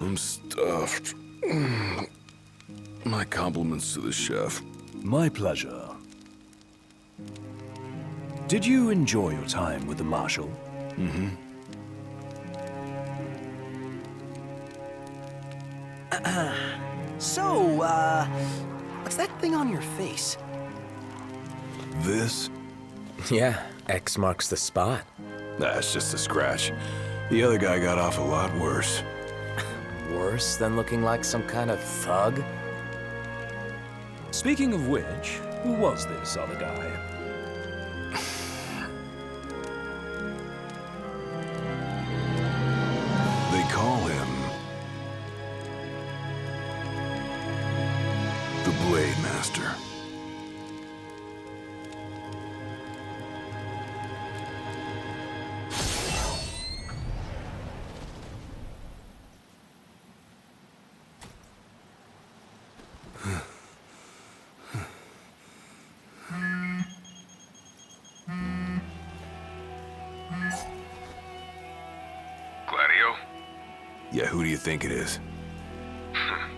I'm stuffed. My compliments to the chef. My pleasure. Did you enjoy your time with the Marshal? Mm-hmm. So, what's that thing on your face? This? Yeah, X marks the spot. That's just a scratch. The other guy got off a lot worse. Worse than looking like some kind of thug? Speaking of which, who was this other guy? They call him the Blade Master. Gladio? Yeah, who do you think it is?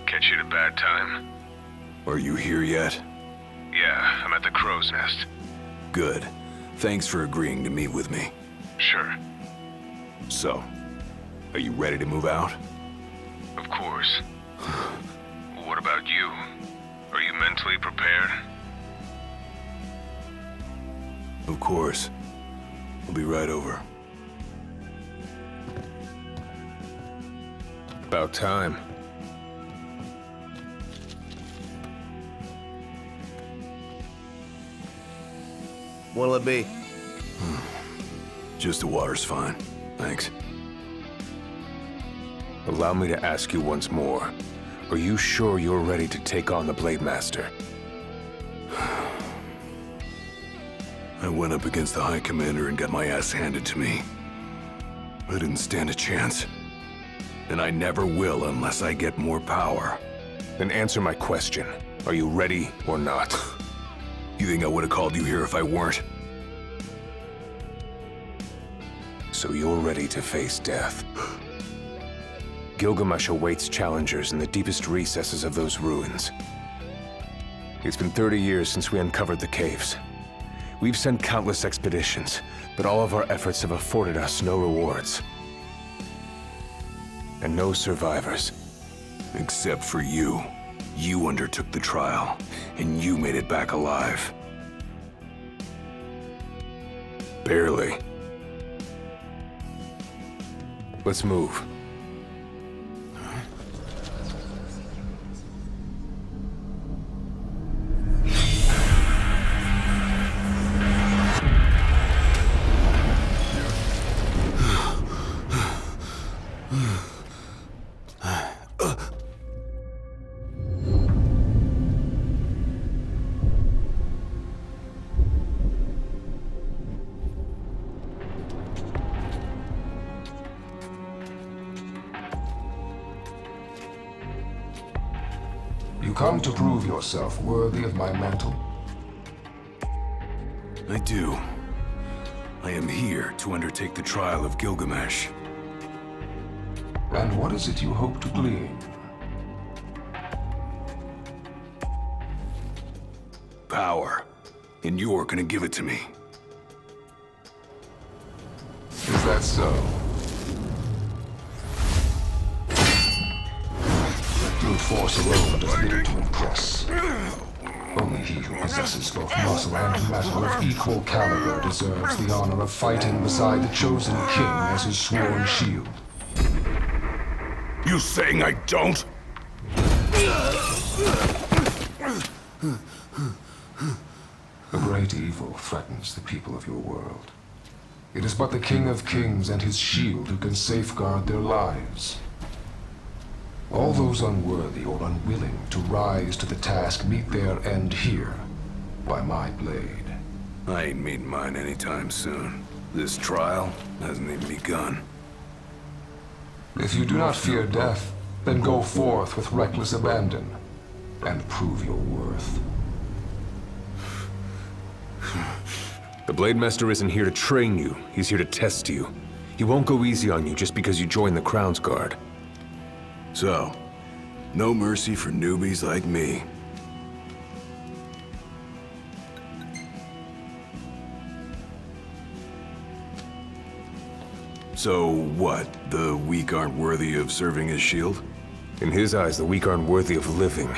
Catch you at a bad time? Are you here yet? Yeah, I'm at the Crow's Nest. Good. Thanks for agreeing to meet with me. Sure. So, are you ready to move out? Of course. What about you? Are you mentally prepared? Of course. I'll be right over. About time. What'll it be? Just the water's fine. Thanks. Allow me to ask you once more. Are you sure you're ready to take on the Blade Master? I went up against the High Commander and got my ass handed to me. I didn't stand a chance. And I never will unless I get more power. Then answer my question. Are you ready or not? You think I would have called you here if I weren't? So you're ready to face death. Gilgamesh awaits challengers in the deepest recesses of those ruins. It's been 30 years since we uncovered the caves. We've sent countless expeditions, but all of our efforts have afforded us no rewards. And no survivors. Except for you. You undertook the trial, and you made it back alive. Barely. Let's move. You come to prove yourself worthy of my mantle. I do. I am here to undertake the trial of Gilgamesh. And what is it you hope to glean? Power. And you're gonna give it to me. Is that so? Brute force alone does little to impress. Only he who possesses both muscle and metal of equal caliber deserves the honor of fighting beside the chosen king as his sworn shield. You saying I don't? A great evil threatens the people of your world. It is but the King of Kings and his shield who can safeguard their lives. All those unworthy or unwilling to rise to the task meet their end here, by my blade. I ain't meeting mine anytime soon. This trial hasn't even begun. If you do not fear death, then go forth with reckless abandon, and prove your worth. The Blade Master isn't here to train you, he's here to test you. He won't go easy on you just because you joined the Crown's Guard. So, no mercy for newbies like me. So what? The weak aren't worthy of serving as shield? In his eyes, the weak aren't worthy of living.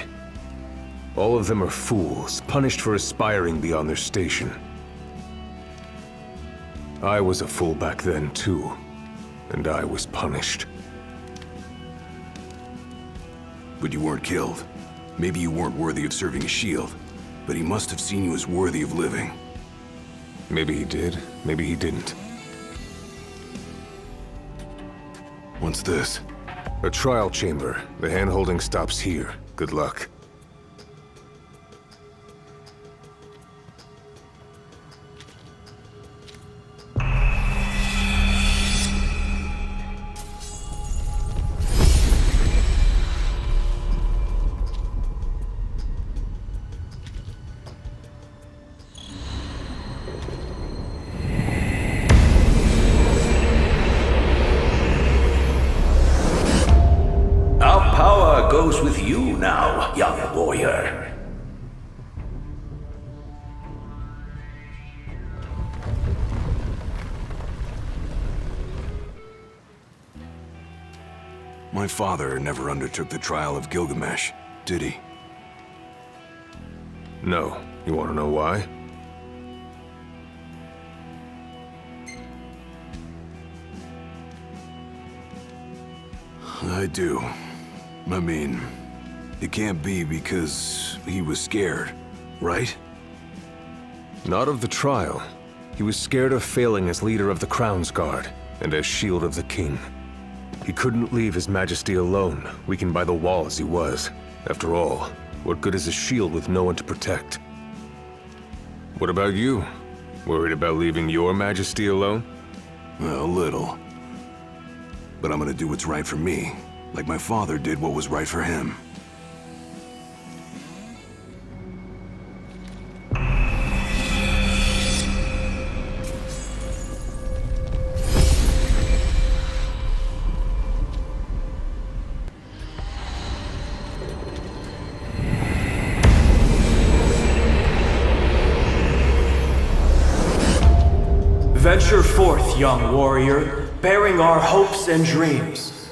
All of them are fools, punished for aspiring beyond their station. I was a fool back then, too. And I was punished. But you weren't killed. Maybe you weren't worthy of serving as shield, but he must have seen you as worthy of living. Maybe he did, maybe he didn't. What's this? A trial chamber. The hand-holding stops here. Good luck. Our power goes with you now, young warrior. My father never undertook the trial of Gilgamesh, did he? No. You want to know why? I do. I mean, it can't be because he was scared, right? Not of the trial. He was scared of failing as leader of the Crown's Guard, and as Shield of the King. He couldn't leave His Majesty alone, weakened by the wall as he was. After all, what good is a shield with no one to protect? What about you? Worried about leaving your Majesty alone? A little. But I'm gonna do what's right for me, like my father did what was right for him. Venture forth, young warrior, bearing our hopes and dreams.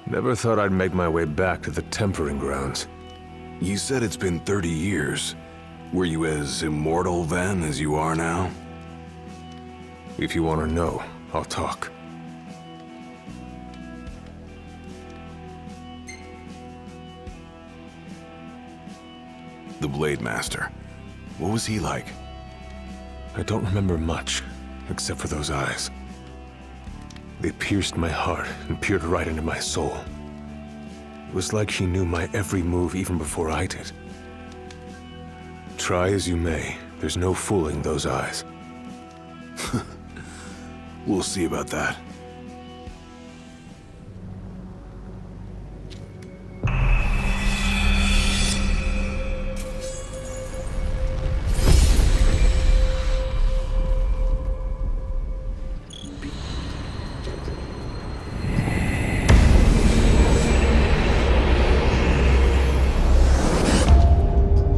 Never thought I'd make my way back to the Tempering Grounds. You said it's been 30 years. Were you as immortal then as you are now? If you want to know, I'll talk. The Blade Master. What was he like? I don't remember much, except for those eyes. They pierced my heart and peered right into my soul. It was like she knew my every move even before I did. Try as you may, there's no fooling those eyes. We'll see about that.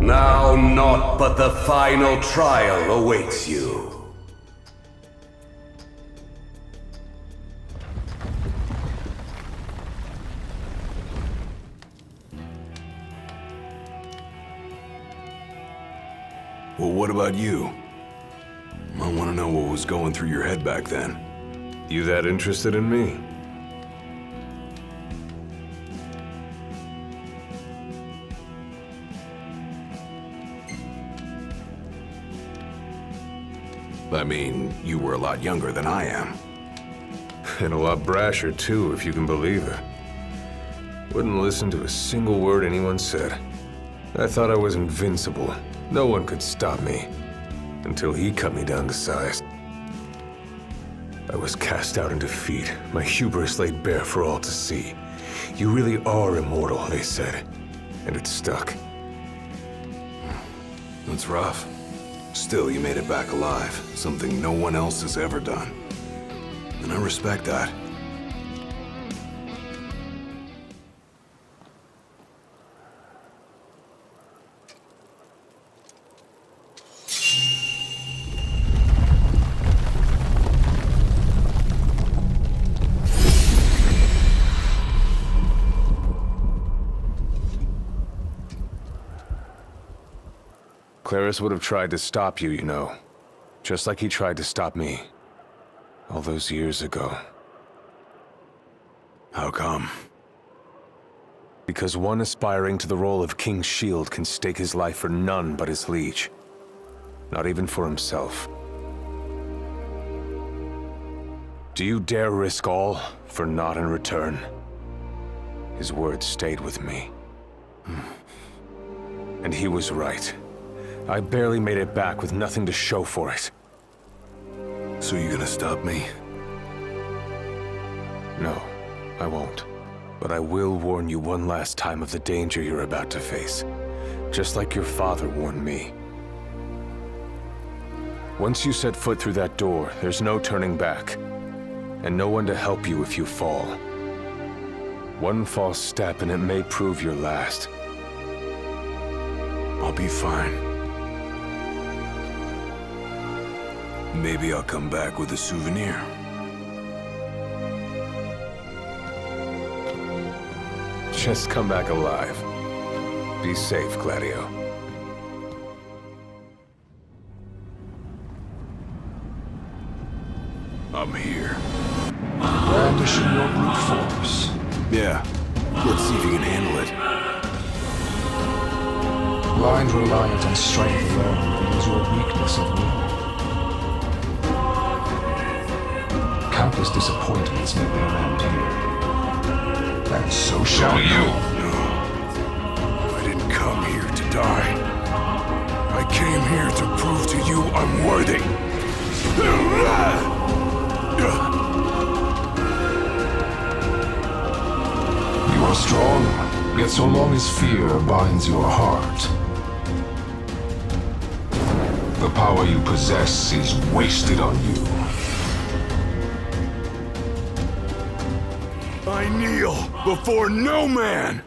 Now naught but the final trial awaits you. Well, what about you? I want to know what was going through your head back then. You that interested in me? I mean, you were a lot younger than I am. And a lot brasher, too, if you can believe it. Wouldn't listen to a single word anyone said. I thought I was invincible. No one could stop me. Until he cut me down to size. I was cast out in defeat, my hubris laid bare for all to see. You really are immortal, they said. And it stuck. It's rough. Still, you made it back alive, something no one else has ever done. And I respect that. Clerus would have tried to stop you, you know. Just like he tried to stop me. All those years ago. How come? Because one aspiring to the role of King's Shield can stake his life for none but his liege. Not even for himself. Do you dare risk all for naught in return? His words stayed with me. And he was right. I barely made it back with nothing to show for it. So you gonna stop me? No, I won't. But I will warn you one last time of the danger you're about to face. Just like your father warned me. Once you set foot through that door, there's no turning back. And no one to help you if you fall. One false step and it may prove your last. I'll be fine. Maybe I'll come back with a souvenir. Just come back alive. Be safe, Gladio. I'm here. Brandishing your brute force. Yeah. Let's see if you can handle it. Blind reliance on strength alone reveals your weakness of will. Countless disappointments met their end here. And so shall you. No. I didn't come here to die. I came here to prove to you I'm worthy. You are strong, yet so long as fear binds your heart, the power you possess is wasted on you. I kneel before no man!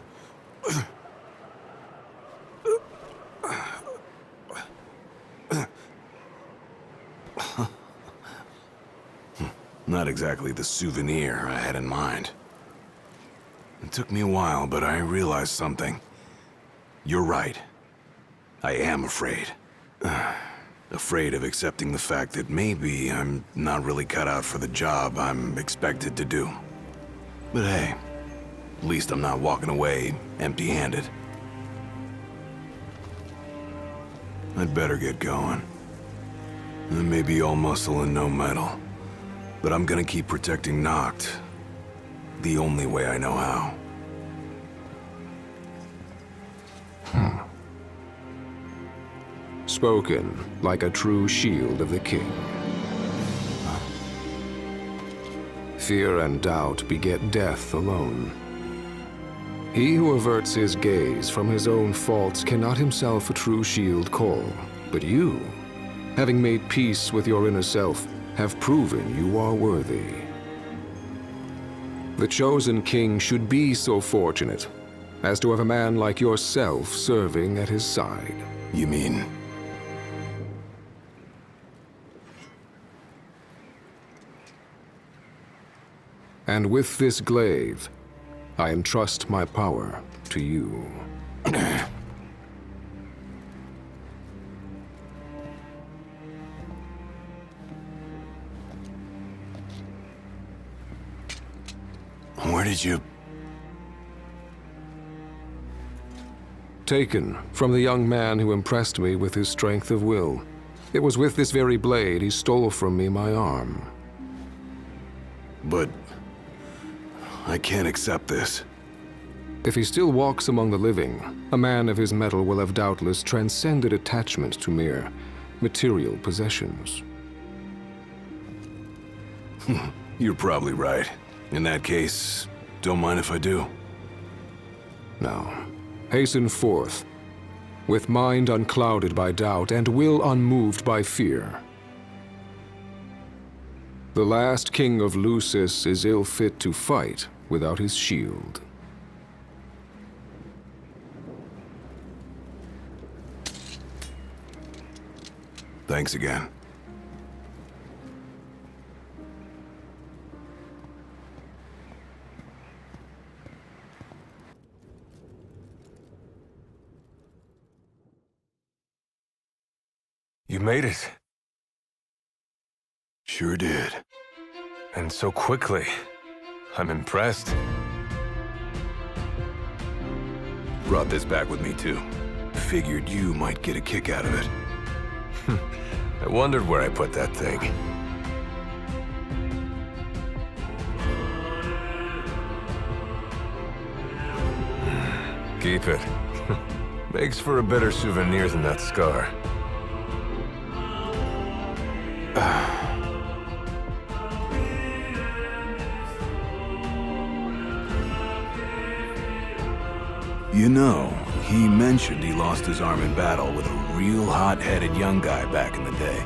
Not exactly the souvenir I had in mind. It took me a while, but I realized something. You're right. I am afraid. Afraid of accepting the fact that maybe I'm not really cut out for the job I'm expected to do. But hey, at least I'm not walking away empty-handed. I'd better get going. I may be all muscle and no metal, but I'm gonna keep protecting Noct the only way I know how. Spoken like a true shield of the king. Fear and doubt beget death alone. He who averts his gaze from his own faults cannot himself a true shield call. But you, having made peace with your inner self, have proven you are worthy. The chosen king should be so fortunate as to have a man like yourself serving at his side. You mean... And with this glaive, I entrust my power to you. Where did you... Taken from the young man who impressed me with his strength of will. It was with this very blade he stole from me my arm. But... I can't accept this. If he still walks among the living, a man of his mettle will have doubtless transcended attachment to mere material possessions. You're probably right. In that case, don't mind if I do. Now, hasten forth, with mind unclouded by doubt and will unmoved by fear. The last king of Lucis is ill fit to fight without his shield. Thanks again. You made it. Sure did. And so quickly. I'm impressed. Brought this back with me too. Figured you might get a kick out of it. I wondered where I put that thing. Keep it. Makes for a better souvenir than that scar. You know, he mentioned he lost his arm in battle with a real hot-headed young guy back in the day.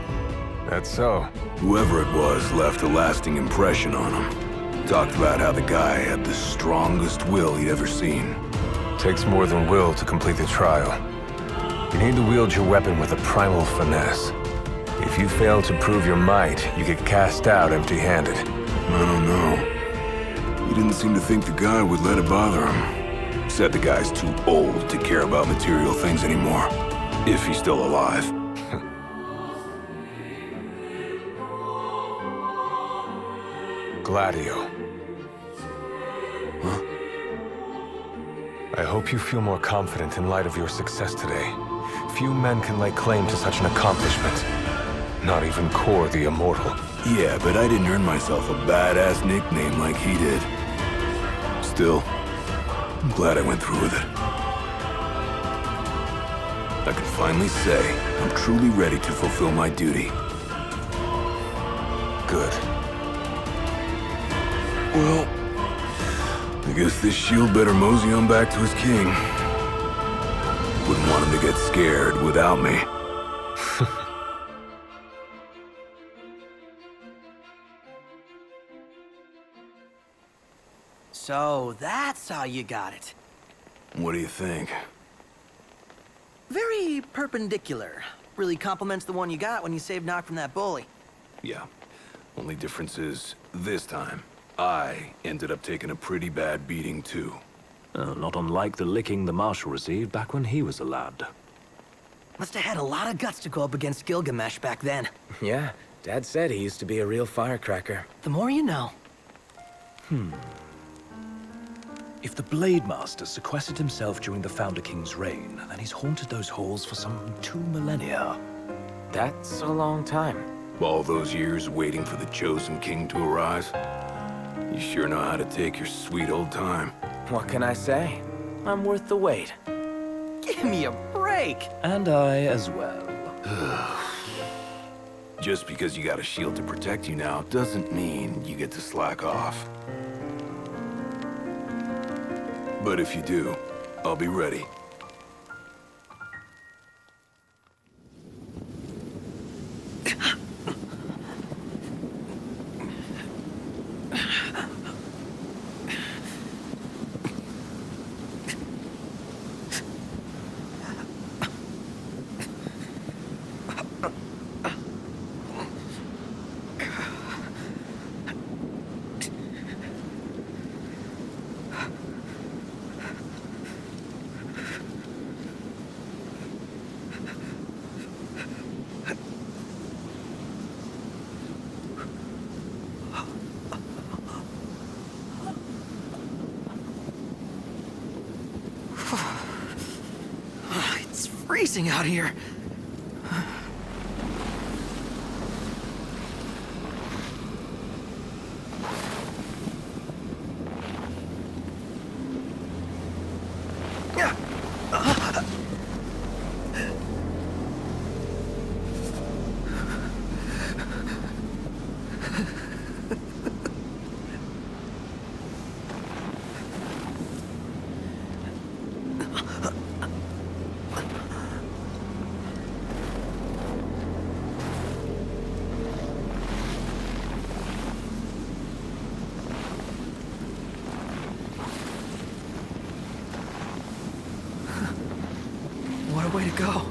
That's so. Whoever it was left a lasting impression on him. Talked about how the guy had the strongest will he'd ever seen. Takes more than will to complete the trial. You need to wield your weapon with a primal finesse. If you fail to prove your might, you get cast out empty-handed. I don't know. He didn't seem to think the guy would let it bother him. Said the guy's too old to care about material things anymore. If he's still alive. Gladio. Huh? I hope you feel more confident in light of your success today. Few men can lay claim to such an accomplishment. Not even Kor the Immortal. Yeah, but I didn't earn myself a badass nickname like he did. Still, I'm glad I went through with it. I can finally say I'm truly ready to fulfill my duty. Good. Well, I guess this shield better mosey on back to his king. Wouldn't want him to get scared without me. So that's how you got it. What do you think? Very perpendicular. Really complements the one you got when you saved Nock from that bully. Yeah. Only difference is, this time, I ended up taking a pretty bad beating too. Not unlike the licking the Marshal received back when he was a lad. Must have had a lot of guts to go up against Gilgamesh back then. Yeah, Dad said he used to be a real firecracker. The more you know. If the Blade Master sequestered himself during the Founder King's reign, then he's haunted those halls for some 2 millennia. That's a long time. All those years waiting for the Chosen King to arise. You sure know how to take your sweet old time. What can I say? I'm worth the wait. Give me a break! And I as well. Just because you got a shield to protect you now doesn't mean you get to slack off. But if you do, I'll be ready. It's freezing out here. way to go.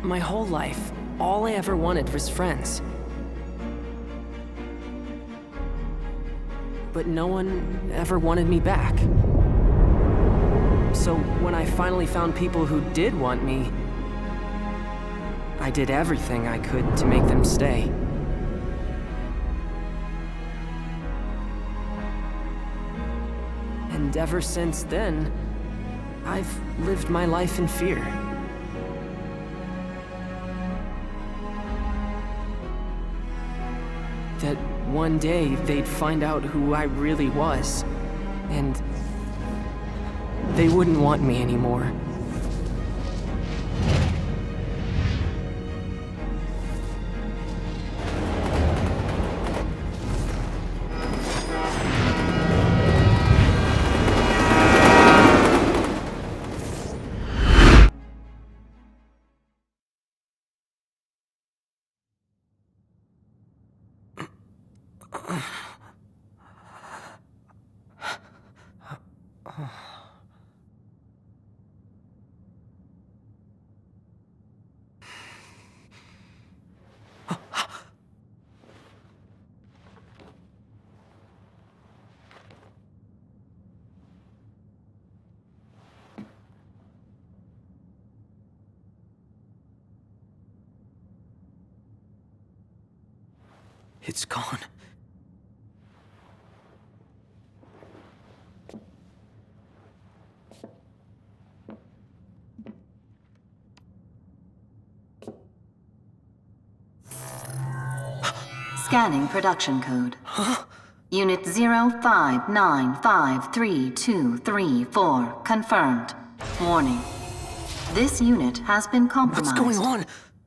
My whole life, all I ever wanted was friends. But no one ever wanted me back. So when I finally found people who did want me, I did everything I could to make them stay. And ever since then, I've lived my life in fear. That one day they'd find out who I really was, and they wouldn't want me anymore. It's gone. Scanning production code. Unit 05953234 confirmed. Warning. This unit has been compromised. What's going on?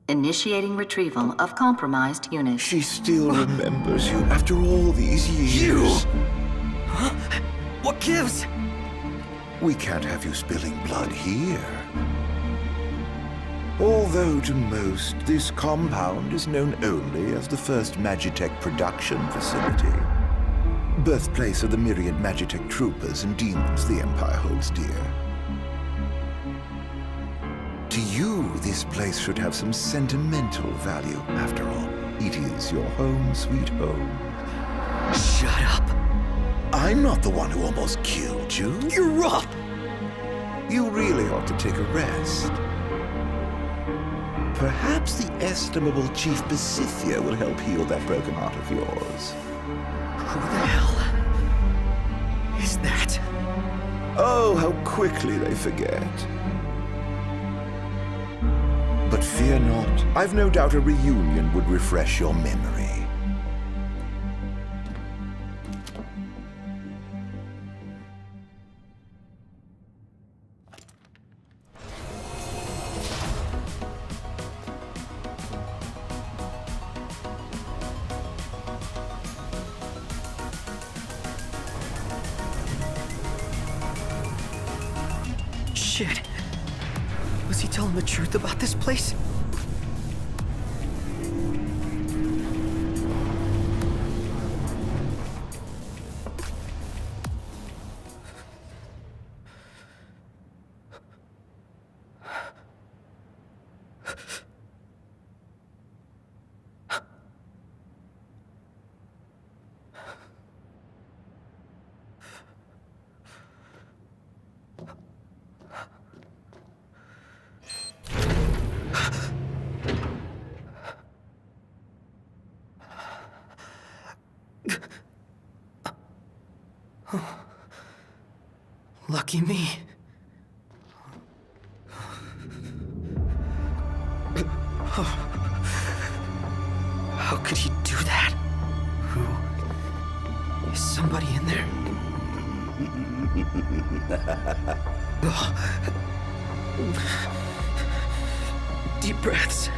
Initiating retrieval of compromised unit. She still remembers you after all these years. You? Huh? What gives? We can't have you spilling blood here. Although to most, this compound is known only as the first Magitech production facility. Birthplace of the myriad Magitech troopers and demons the Empire holds dear. To you, this place should have some sentimental value. After all, it is your home, sweet home. Shut up. I'm not the one who almost killed you. You're up! You really ought to take a rest. Perhaps the estimable Chief Besithia will help heal that broken heart of yours. Who the hell is that? Oh, how quickly they forget. But fear not. I've no doubt a reunion would refresh your memory. Shit. Was he telling the truth about this place? Lucky me. How could he do that? Who? Is somebody in there? Deep breaths.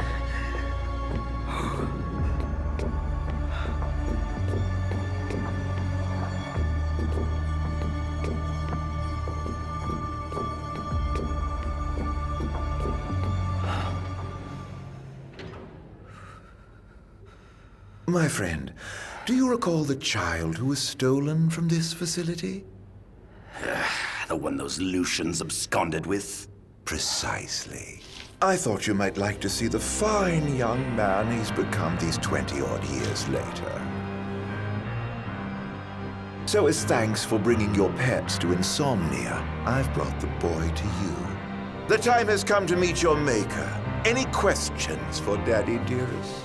My friend, do you recall the child who was stolen from this facility? The one those Lucians absconded with? Precisely. I thought you might like to see the fine young man he's become these 20-odd years later. So as thanks for bringing your pets to Insomnia, I've brought the boy to you. The time has come to meet your maker. Any questions for Daddy, dearest?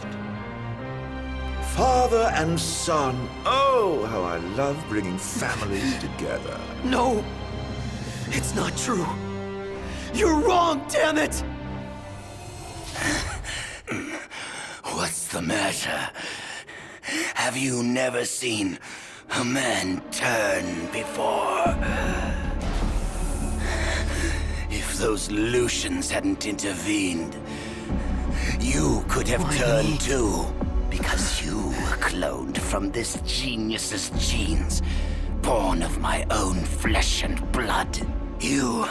Father and son. Oh, how I love bringing families together. No! It's not true! You're wrong, damn it! What's the matter? Have you never seen a man turn before? If those Lucians hadn't intervened, you could have turned too. Because you were cloned from this genius's genes, born of my own flesh and blood. You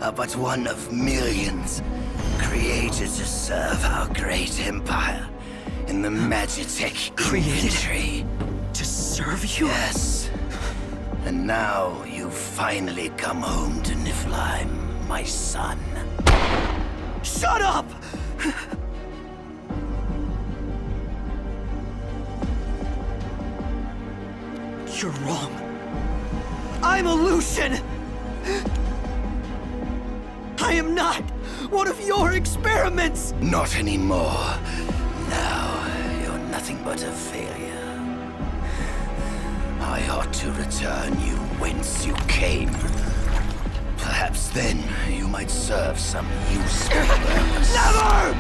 are but one of millions, created to serve our great empire in the Magitech infantry. To serve you? Yes. And now you've finally come home to Niflheim, my son. Shut up! You're wrong. I'm a Lucian! I am not one of your experiments! Not anymore. Now, you're nothing but a failure. I ought to return you whence you came. Perhaps then you might serve some useful purpose. Never!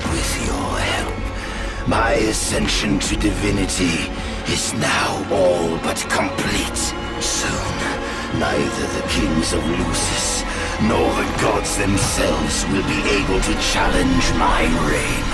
With your help, my ascension to divinity is now all but complete. Soon, neither the kings of Lucis nor the gods themselves will be able to challenge my reign.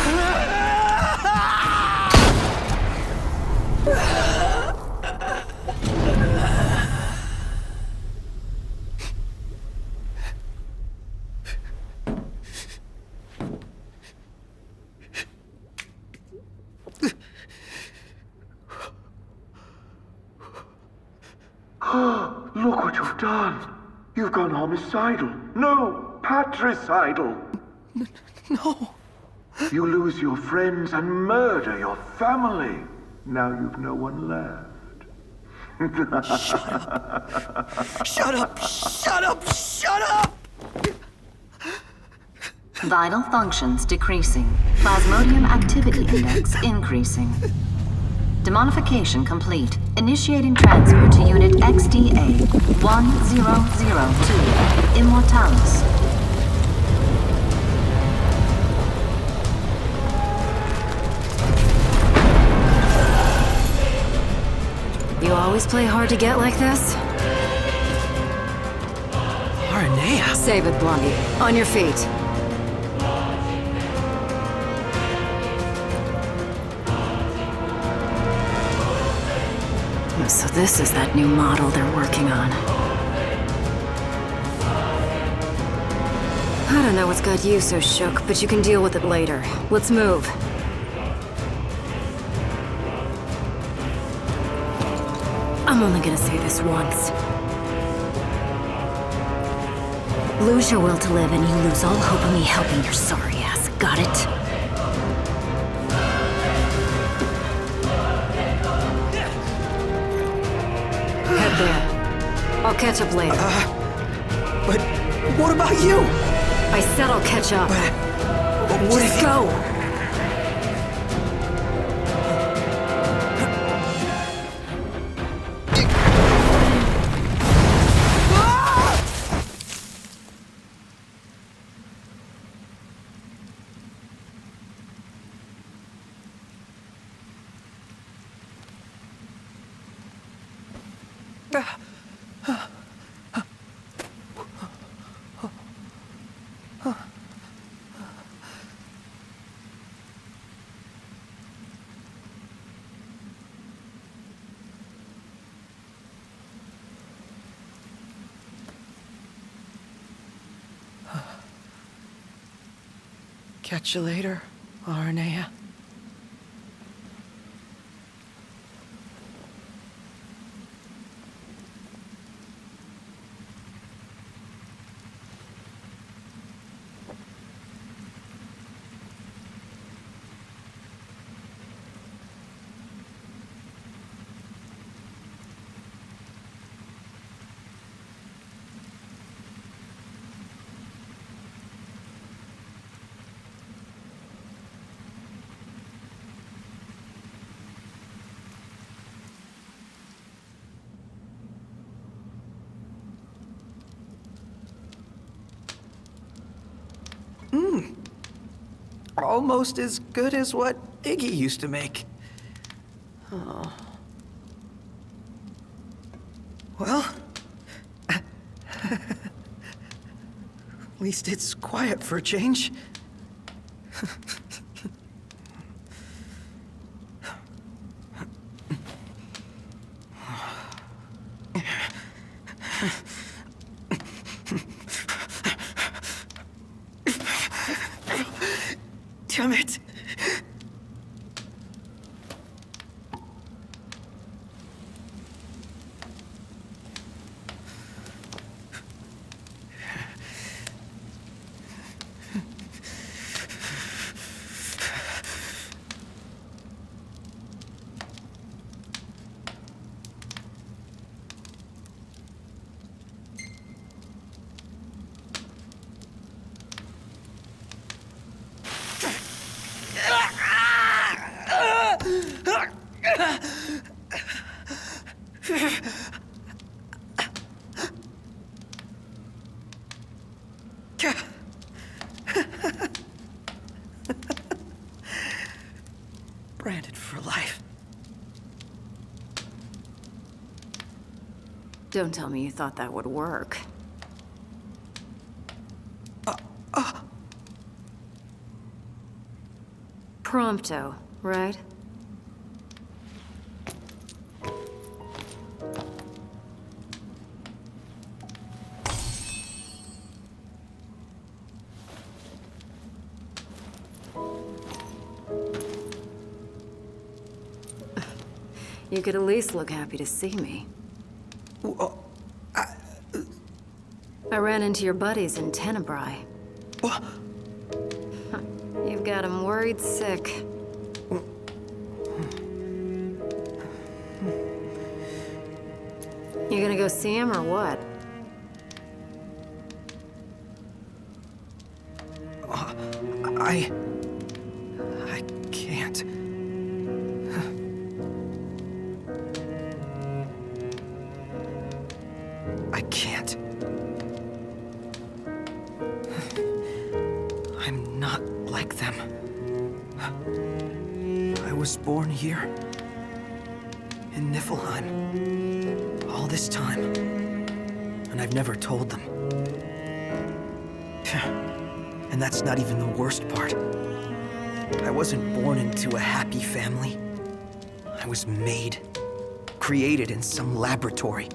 Look what you've done. You've gone homicidal. No, patricidal. No. You lose your friends and murder your family. Now you've no one left. Shut up! Shut up! Shut up! Vital functions decreasing. Plasmodium activity index increasing. Demonification complete. Initiating transfer to Unit XDA 1002, Immortalis. You always play hard to get like this? Aranea! Save it, Blondie. On your feet. So this is that new model they're working on. I don't know what's got you so shook, but you can deal with it later. Let's move. I'm only gonna say this once. Lose your will to live and you lose all hope of me helping your sorry ass. Got it? Head there. I'll catch up later. But what about you? I said I'll catch up. What Just go. Catch you later, Aranea. Almost as good as what Iggy used to make. Oh. Well, at least it's quiet for a change. Damn it! Branded for life. Don't tell me you thought that would work. Prompto, right? You could at least look happy to see me. I ran into your buddies in Tenebrae. What? You've got them worried sick. You gonna go see him or what? I can't. I can't. I'm not like them. I was born here, in Niflheim, all this time, and I've never told them. And that's not even the worst part. I wasn't born into a happy family. I was made, created in some laboratory.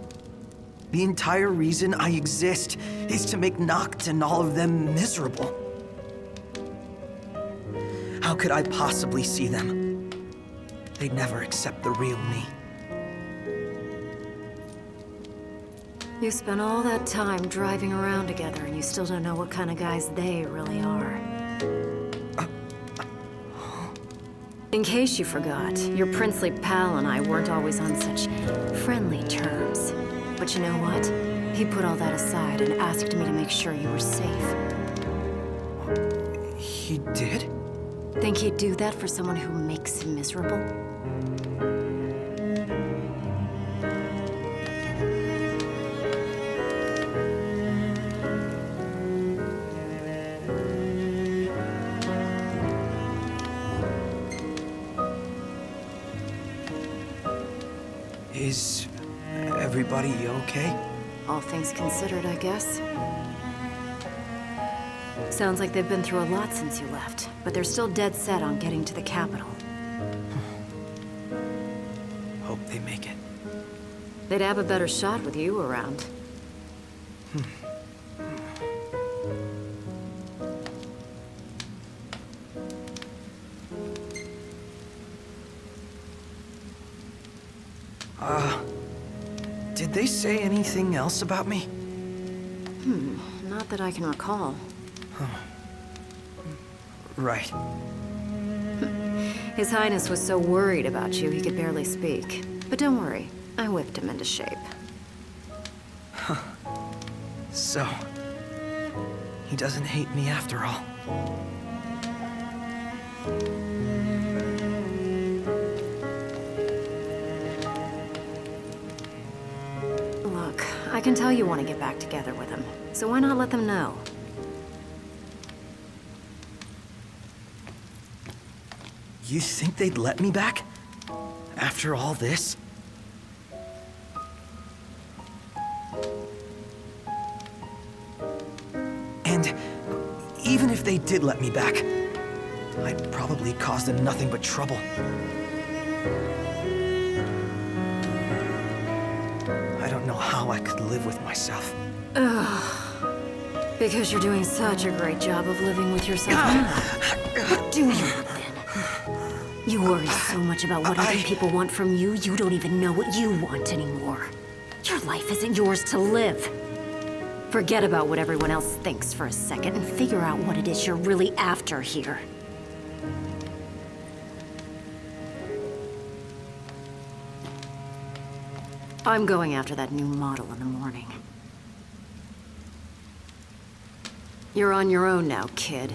The entire reason I exist is to make Noct and all of them miserable. How could I possibly see them? They'd never accept the real me. You spent all that time driving around together and you still don't know what kind of guys they really are. In case you forgot, your princely pal and I weren't always on such friendly terms. But you know what? He put all that aside and asked me to make sure you were safe. He did? Think he'd do that for someone who makes him miserable? Is Everybody okay? All things considered, I guess. Sounds like they've been through a lot since you left, but they're still dead set on getting to the capital. Hope they make it. They'd have a better shot with you around. Did they say anything else about me? Not that I can recall. Right. His Highness was so worried about you he could barely speak. But don't worry, I whipped him into shape. So, he doesn't hate me after all. Look, I can tell you want to get back together with him, so why not let them know? You think they'd let me back? After all this? And even if they did let me back, I'd probably cause them nothing but trouble. I don't know how I could live with myself. Because you're doing such a great job of living with yourself now. What do you want then? You worry so much about what other people want from you, you don't even know what you want anymore. Your life isn't yours to live. Forget about what everyone else thinks for a second and figure out what it is you're really after here. I'm going after that new model in the morning. You're on your own now, kid.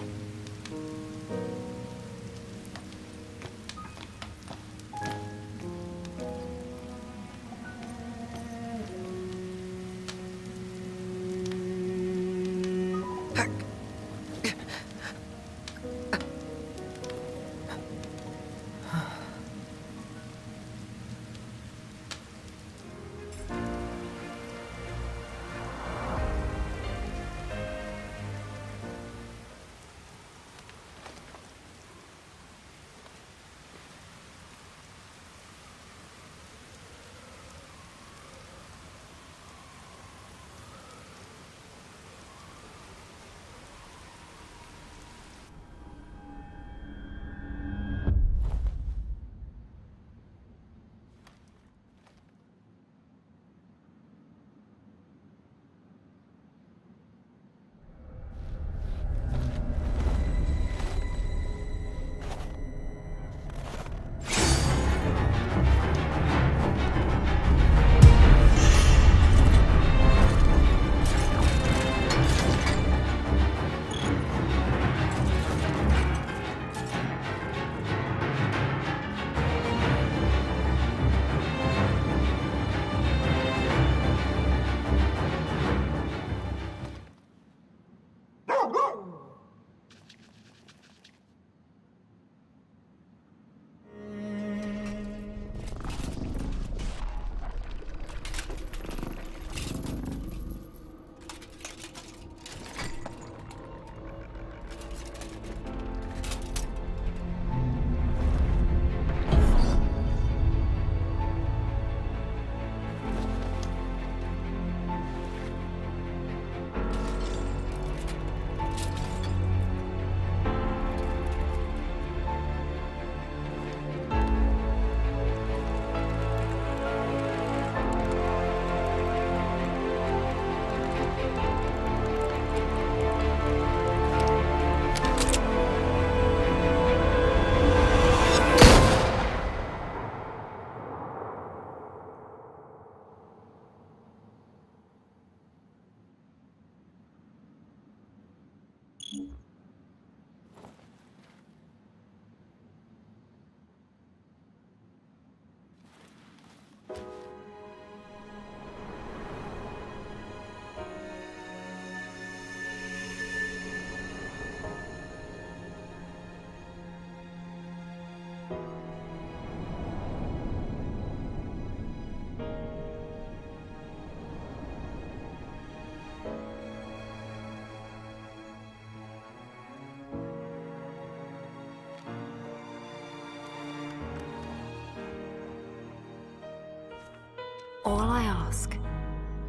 ask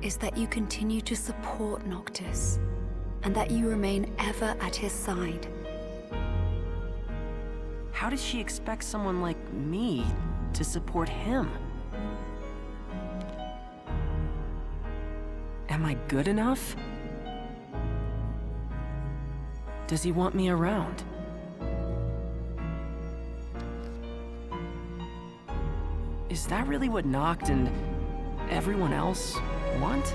is that you continue to support Noctis, and that you remain ever at his side. How does she expect someone like me to support him? Am I good enough? Does he want me around? Is that really what Noct and everyone else want?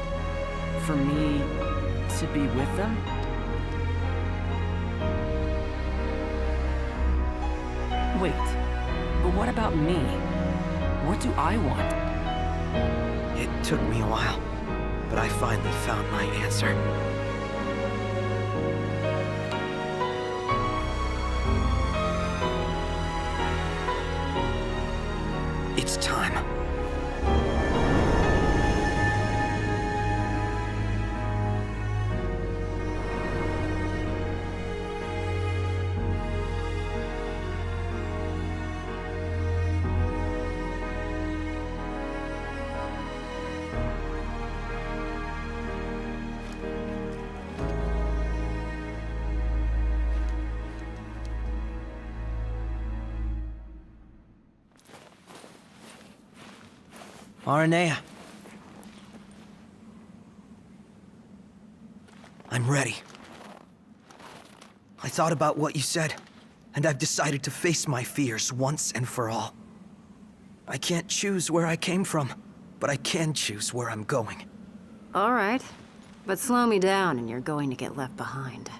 For me to be with them? Wait, but what about me? What do I want? It took me a while, but I finally found my answer. It's time. Aranea. I'm ready. I thought about what you said, and I've decided to face my fears once and for all. I can't choose where I came from, but I can choose where I'm going. All right, but slow me down and you're going to get left behind.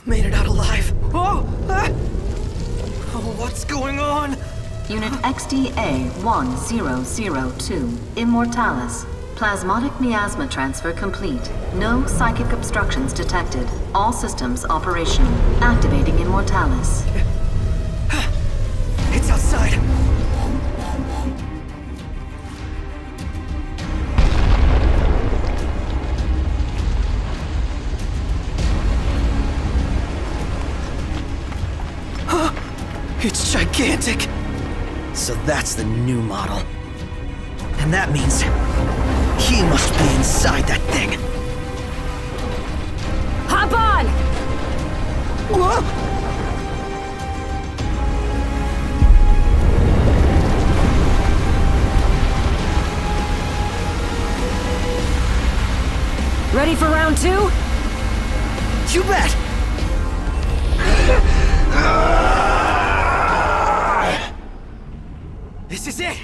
Made it out alive. Oh! Oh, what's going on? Unit XDA-1002, Immortalis. Plasmodic miasma transfer complete. No psychic obstructions detected. All systems operational. Activating Immortalis. It's outside. It's gigantic! So that's the new model. And that means he must be inside that thing. Hop on! Whoa! Ready for round two? You bet! This is it!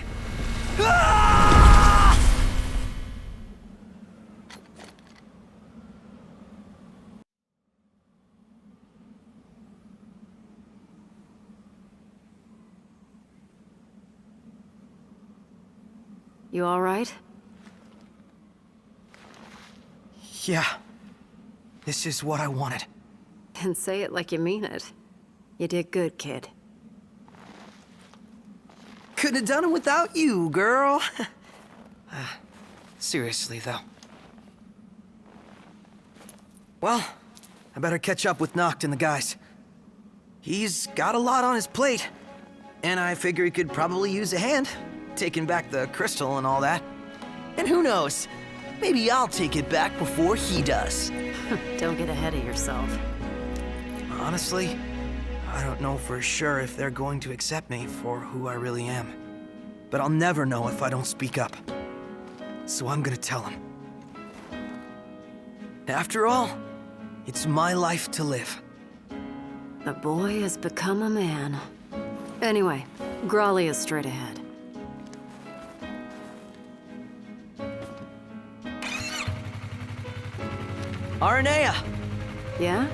You all right? Yeah. This is what I wanted. And say it like you mean it. You did good, kid. Couldn't have done it without you, girl. Seriously, though. Well, I better catch up with Noct and the guys. He's got a lot on his plate, and I figure he could probably use a hand, taking back the crystal and all that. And who knows, maybe I'll take it back before he does. Don't get ahead of yourself. Honestly, I don't know for sure if they're going to accept me for who I really am. But I'll never know if I don't speak up. So I'm gonna tell them. After all, it's my life to live. The boy has become a man. Anyway, Grolly is straight ahead. Aranea! Yeah?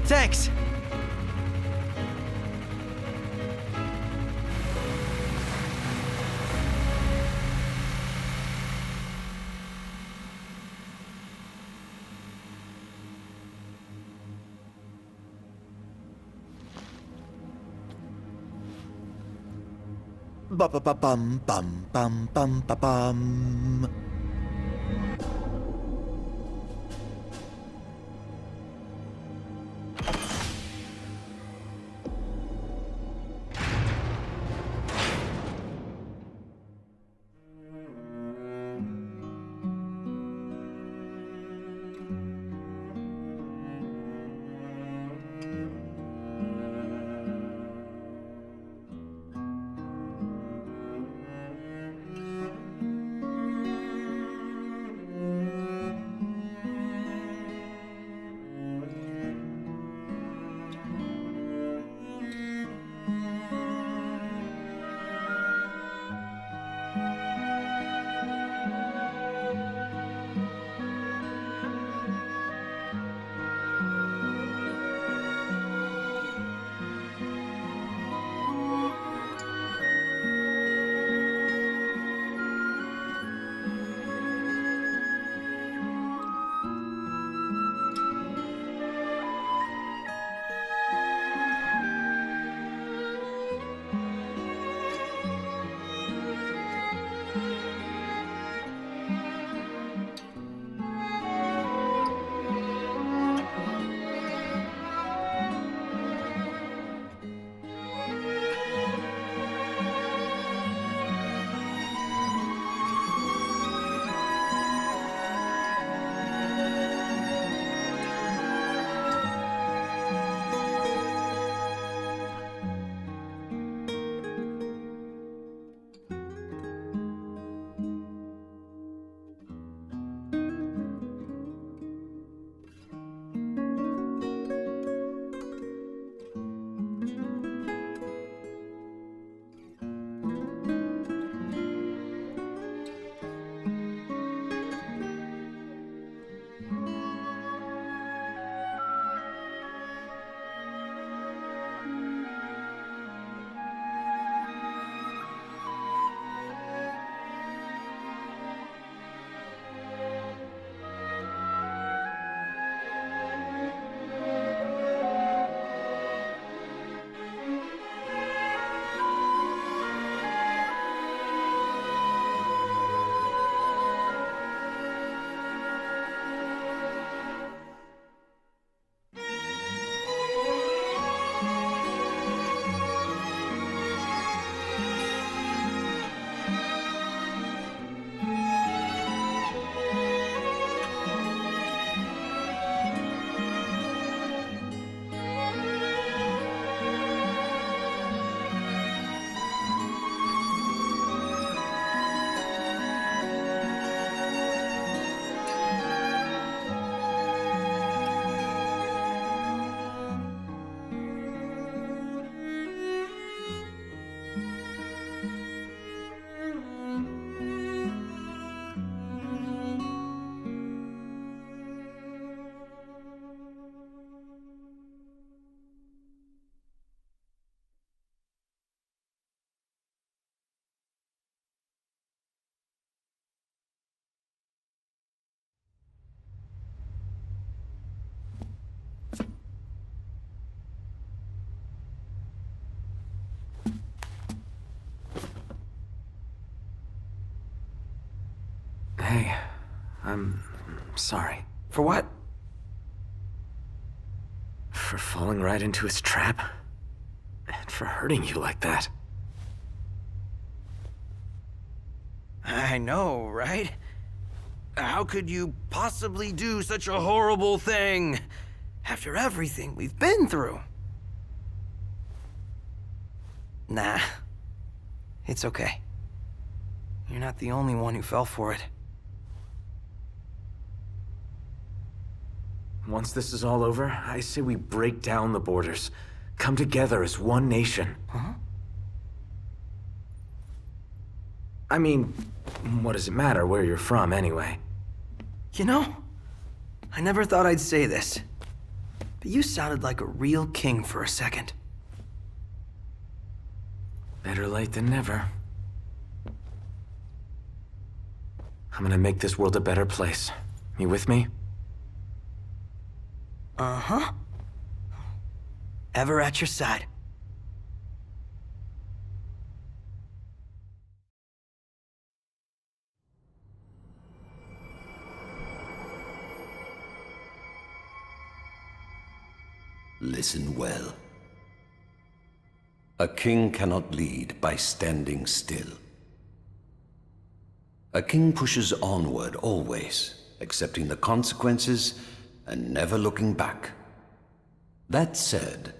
Thanks. Ba-ba-ba-bum, bum, bum, bum, ba-bum. Hey, I'm sorry. For what? For falling right into his trap? And for hurting you like that. I know, right? How could you possibly do such a horrible thing after everything we've been through? Nah, it's okay. You're not the only one who fell for it. Once this is all over, I say we break down the borders. Come together as one nation. Huh? I mean, what does it matter where you're from, anyway? You know, I never thought I'd say this, but you sounded like a real king for a second. Better late than never. I'm gonna make this world a better place. You with me? Uh-huh. Ever at your side. Listen well. A king cannot lead by standing still. A king pushes onward always, accepting the consequences and never looking back. That said,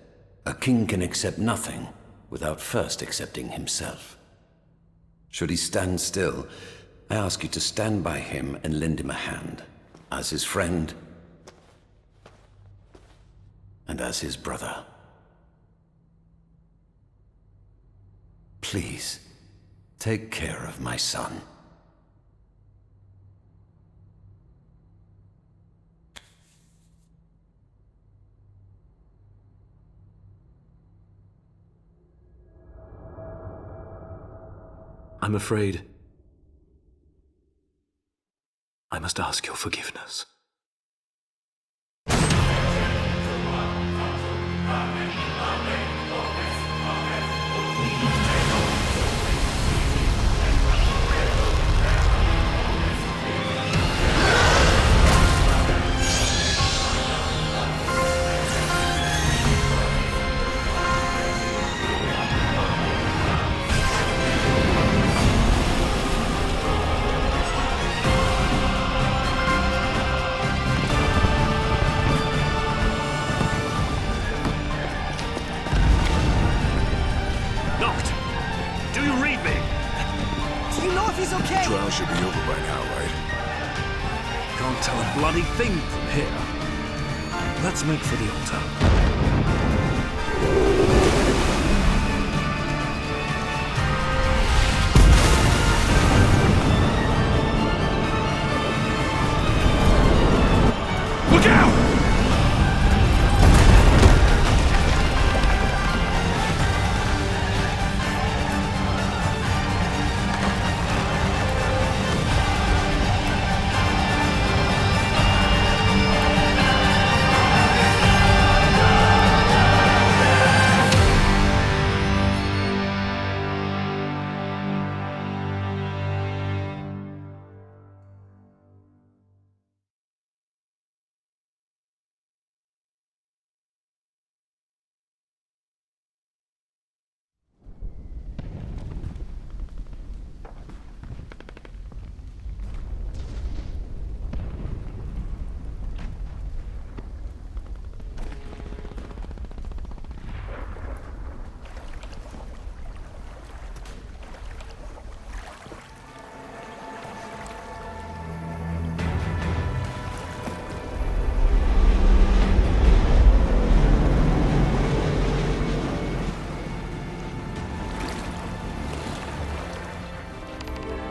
a king can accept nothing without first accepting himself. Should he stand still, I ask you to stand by him and lend him a hand, as his friend and as his brother. Please, take care of my son. I'm afraid I must ask your forgiveness. Trial should be over by now, right? Can't tell a bloody thing from here. Let's make for the altar. Look out!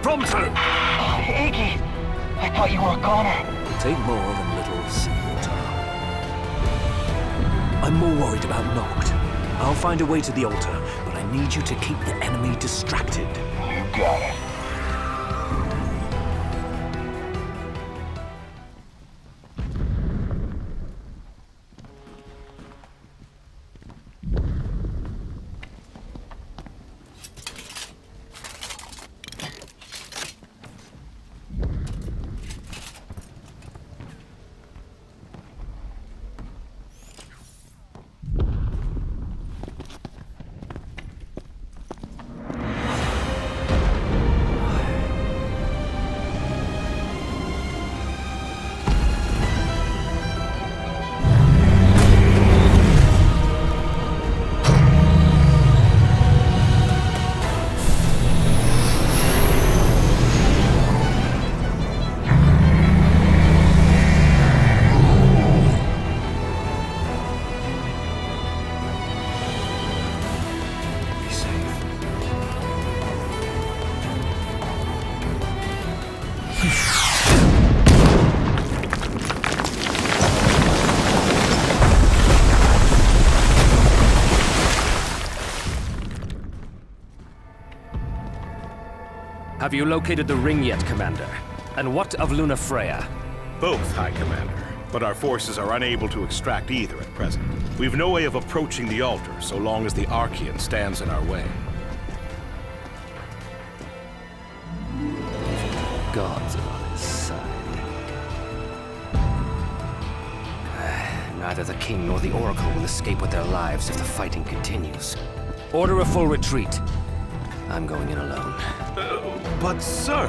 Prompto! Iggy! I thought you were a goner. Take more than little seawater. I'm more worried about Noct. I'll find a way to the altar, but I need you to keep the enemy distracted. You got it. Have you located the ring yet, Commander? And what of Lunafreya? Both, High Commander. But our forces are unable to extract either at present. We've no way of approaching the altar so long as the Archaean stands in our way. Gods are on his side. Neither the king nor the Oracle will escape with their lives if the fighting continues. Order a full retreat. I'm going in alone. But sir...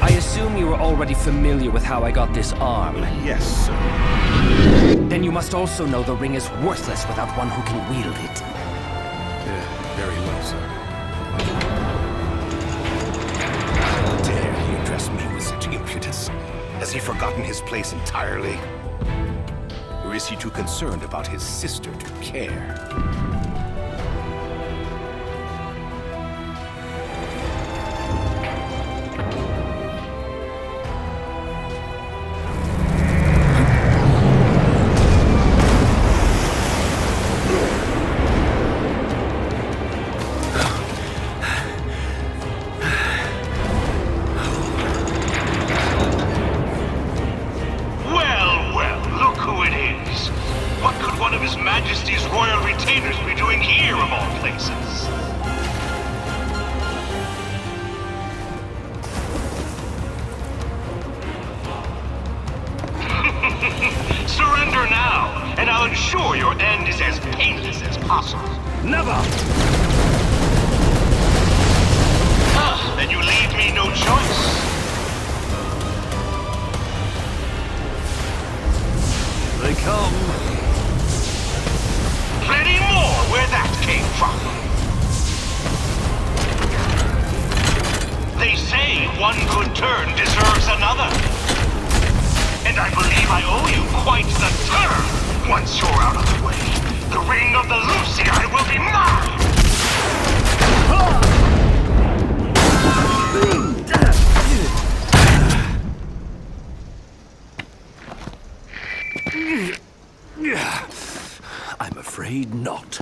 I assume you are already familiar with how I got this arm. Yes, sir. Then you must also know the ring is worthless without one who can wield it. Very well, sir. How dare he address me with such impudence? Has he forgotten his place entirely? Or is he too concerned about his sister to care? Surrender now, and I'll ensure your end is as painless as possible. Never! Then you leave me no choice. They come. Plenty more where that came from. They say one good turn deserves another. And I believe I owe you quite the turn. Once you're out of the way, the ring of the Lucii will be mine! I'm afraid not.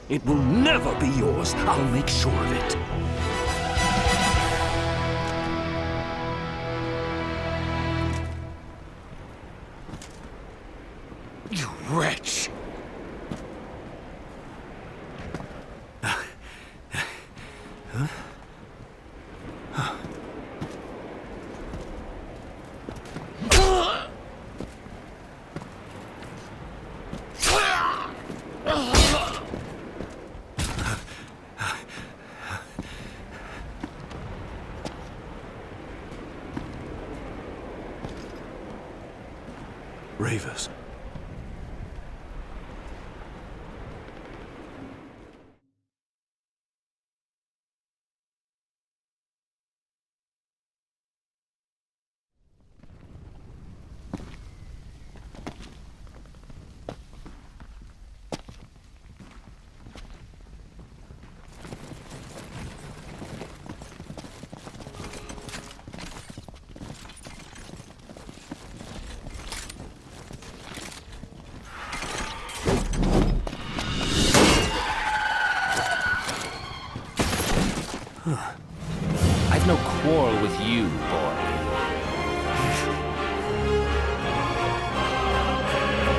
It will never be yours. I'll make sure of it. You wretch! Huh? Ravus. I've no quarrel with you, boy.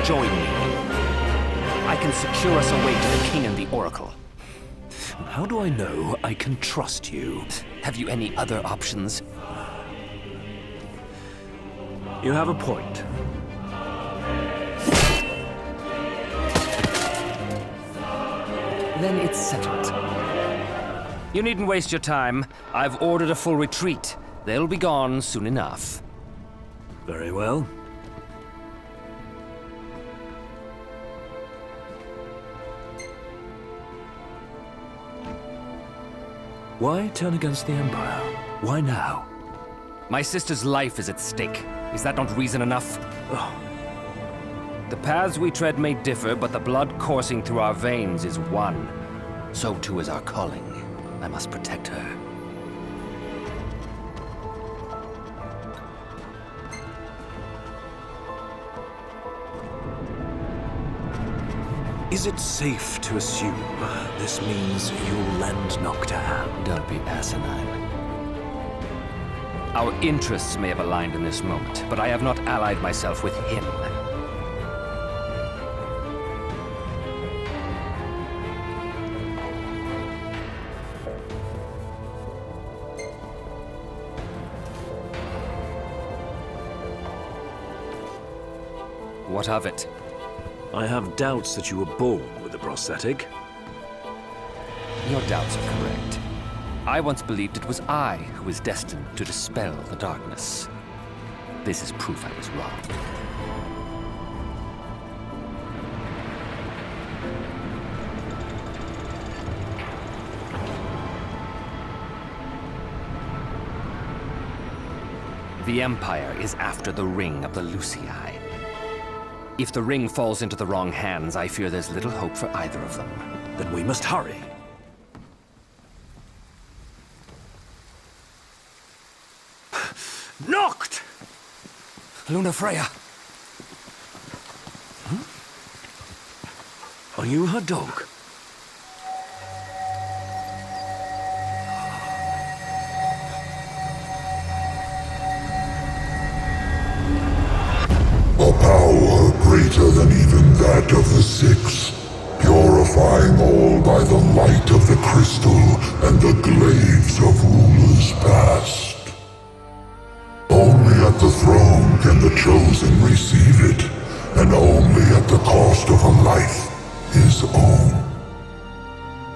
Join me. I can secure us a way to the King and the Oracle. How do I know I can trust you? Have you any other options? You have a point. Then it's settled. You needn't waste your time. I've ordered a full retreat. They'll be gone soon enough. Very well. Why turn against the Empire? Why now? My sister's life is at stake. Is that not reason enough? Oh. The paths we tread may differ, but the blood coursing through our veins is one. So too is our calling. I must protect her. Is it safe to assume this means you'll lend Nocte a hand? Don't be asinine. Our interests may have aligned in this moment, but I have not allied myself with him. What of it? I have doubts that you were born with a prosthetic. Your doubts are correct. I once believed it was I who was destined to dispel the darkness. This is proof I was wrong. The Empire is after the Ring of the Lucii. If the ring falls into the wrong hands, I fear there's little hope for either of them. Then we must hurry. Noct! Lunafreya! Are you her dog? A power greater than even that of the Six, purifying all by the light of the crystal and the glaives of rulers past. Only at the throne can the chosen receive it, and only at the cost of a life, his own.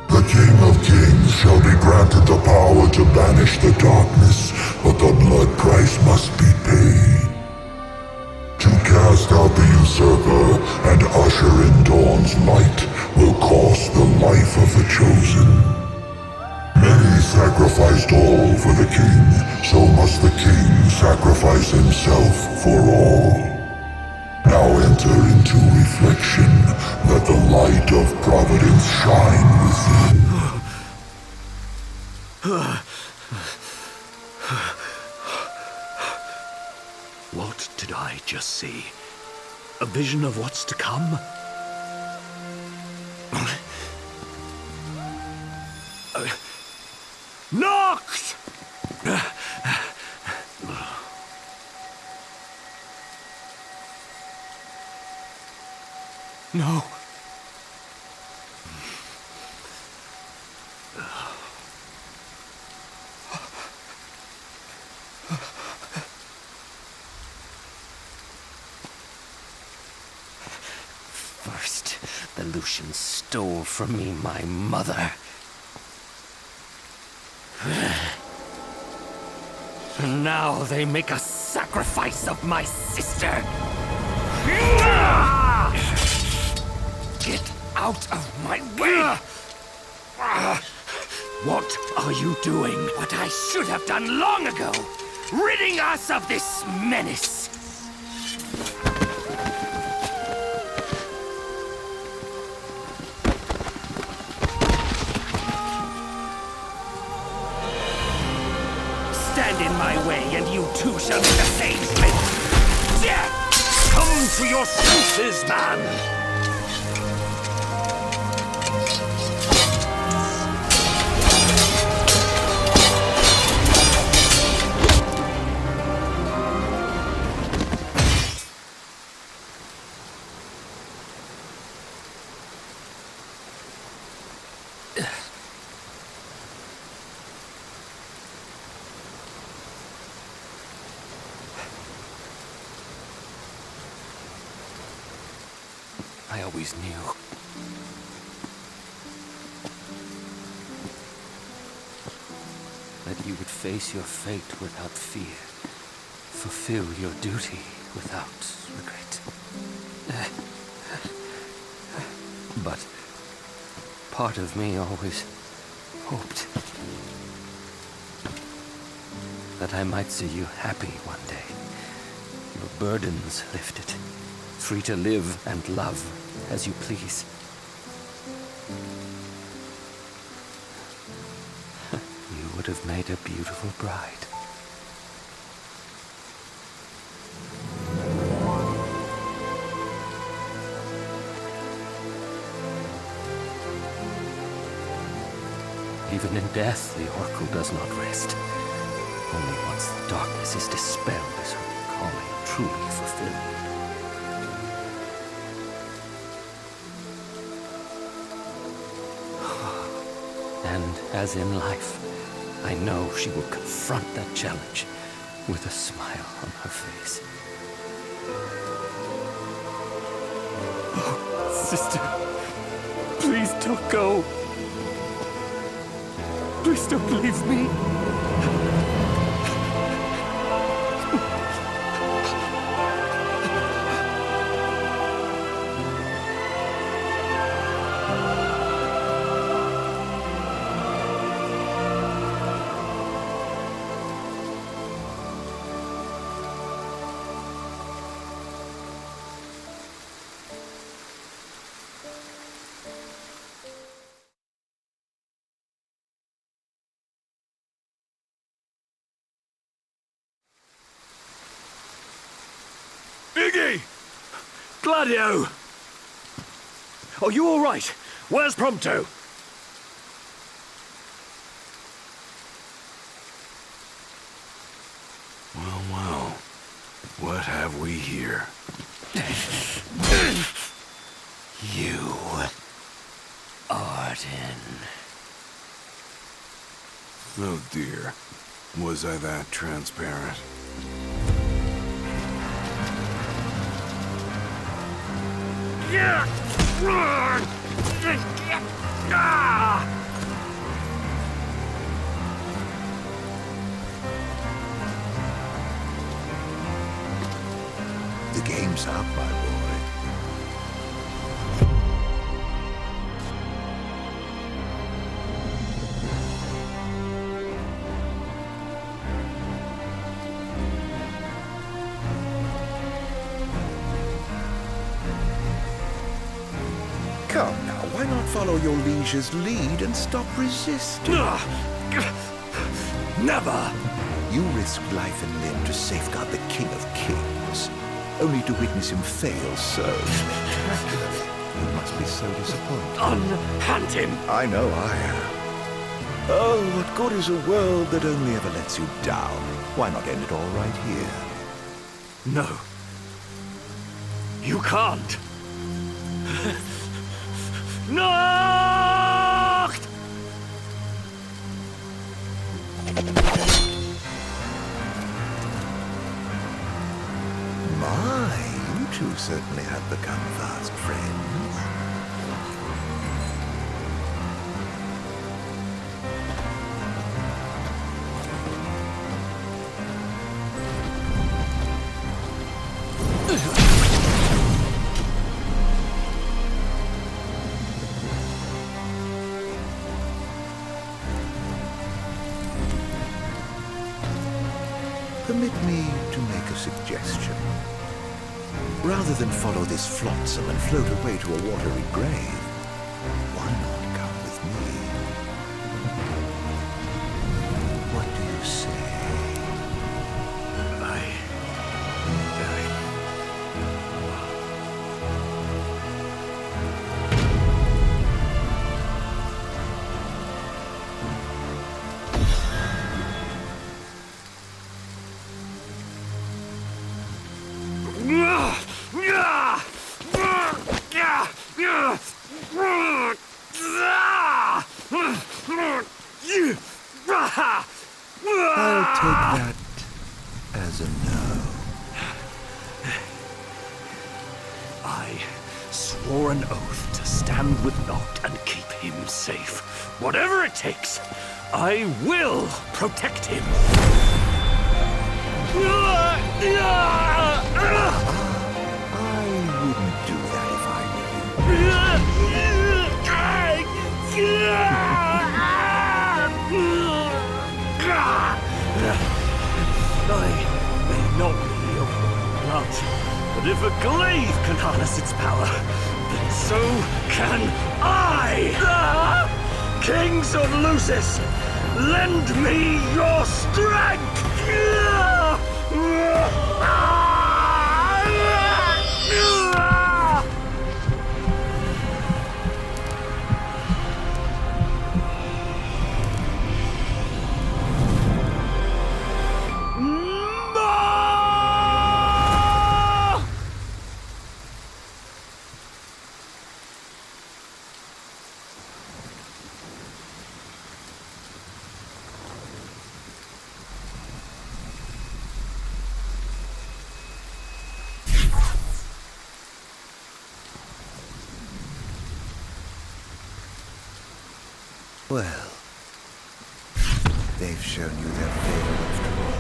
The King of Kings shall be granted the power to banish the darkness, but the blood price must be paid. To cast out the usurper and usher in Dawn's light will cost the life of the chosen. Many sacrificed all for the king, so must the king sacrifice himself for all. Now enter into reflection, let the light of providence shine within. What did I just see? A vision of what's to come? Noct! No. First, the Lucians stole from me my mother. Now they make a sacrifice of my sister. Get out of my way! What are you doing? What I should have done long ago! Ridding us of this menace! Stand in my way, and you too shall meet the same fate! Death! Come to your senses, man! I always knew. That you would face your fate without fear. Fulfill your duty without regret. But part of me always hoped that I might see you happy one day. Your burdens lifted. Free to live and love as you please. You would have made a beautiful bride. Even in death, the Oracle does not rest. Only once the darkness is dispelled is her calling truly fulfilled. And as in life, I know she will confront that challenge with a smile on her face. Sister, please don't go. Please don't leave me. Iggy! Gladio! Are you all right? Where's Prompto? Well, well. What have we here? You, Arden. Oh dear. Was I that transparent? The game's up, my boy. Come now, why not follow your liege's lead and stop resisting? Never! You risked life and limb to safeguard the King of Kings, only to witness him fail so spectacularly. You must be so disappointed. Unhand him! I know I am. Oh, what good is a world that only ever lets you down? Why not end it all right here? No. You can't. Nacht! My, you two certainly have become fast friends. Permit me to make a suggestion. Rather than follow this flotsam and float away to a watery grave, why not come with me? What do you say? I'll take that as a no. I swore an oath to stand with Noct and keep him safe. Whatever it takes, I will protect him. I wouldn't do that if I were you. I may not be of blood, but if a glaive can harness its power, then so can I! Kings of Lucis, lend me your strength! Well, they've shown you their favor after all.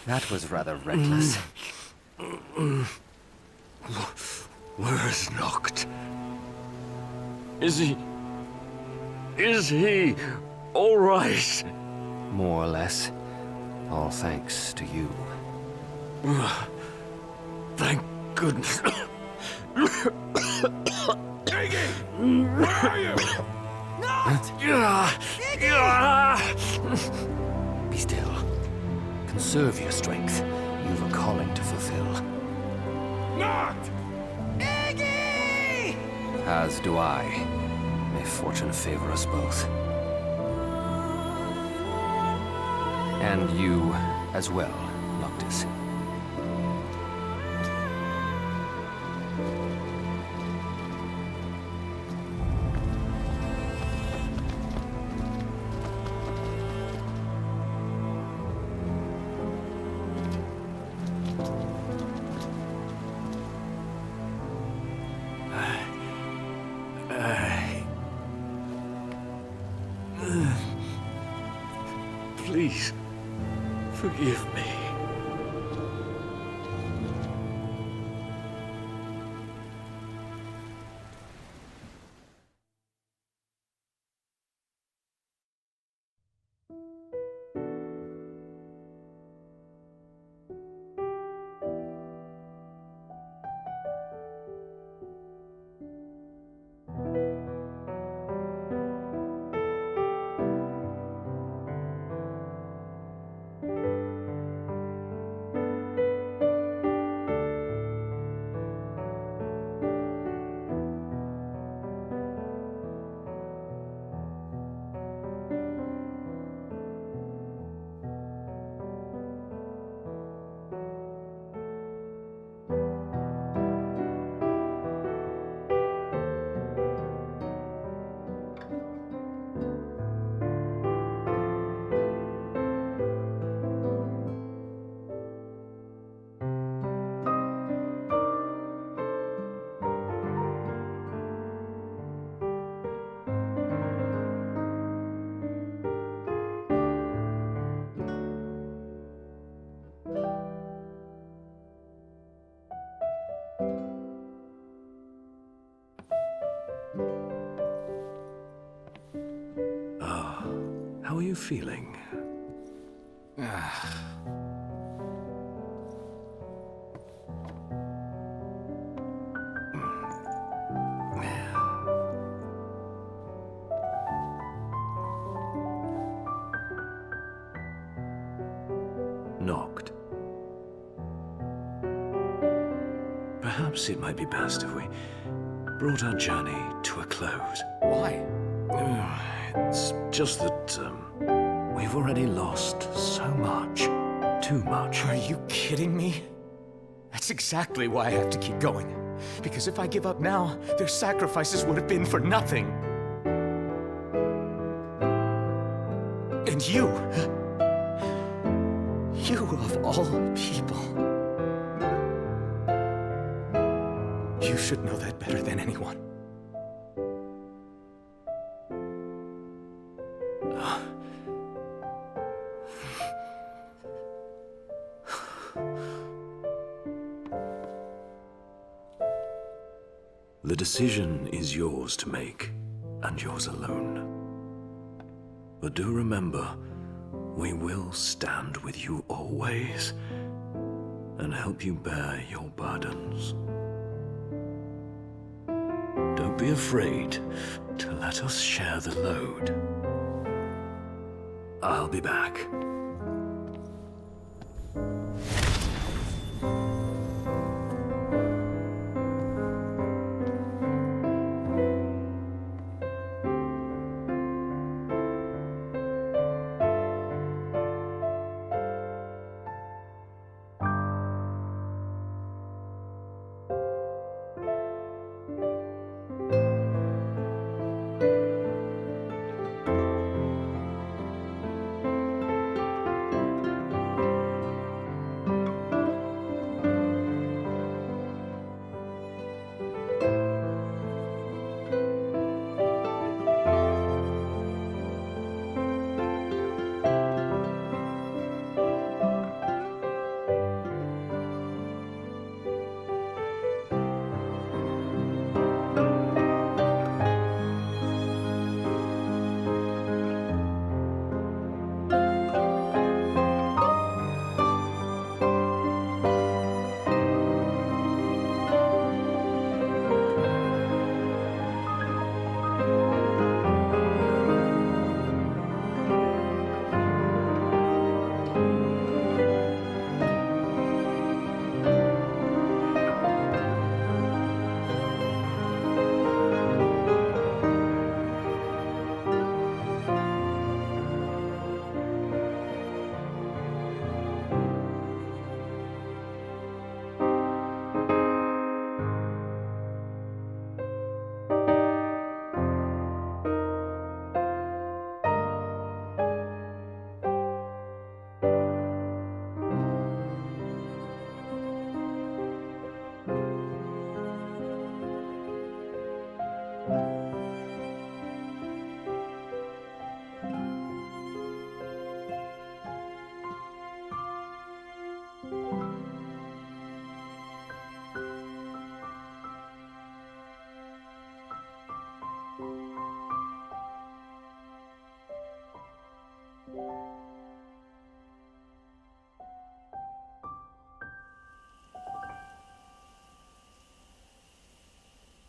That was rather reckless. Where's Noct? Is he all right? More or less. All thanks to you. Thank goodness. Iggy! Where are you? Be still. Conserve your strength. You've a calling to fulfill. Not! Iggy! As do I. May fortune favor us both. And you as well, Noctis. Please, forgive me. How are you feeling? Noct. Perhaps it might be best if we brought our journey to a close. Why? It's just that, we've already lost so much. Too much. Are you kidding me? That's exactly why I have to keep going. Because if I give up now, their sacrifices would have been for nothing. And you of all people. You should know that better than anyone. The decision is yours to make, and yours alone. But do remember, we will stand with you always, and help you bear your burdens. Don't be afraid to let us share the load. I'll be back.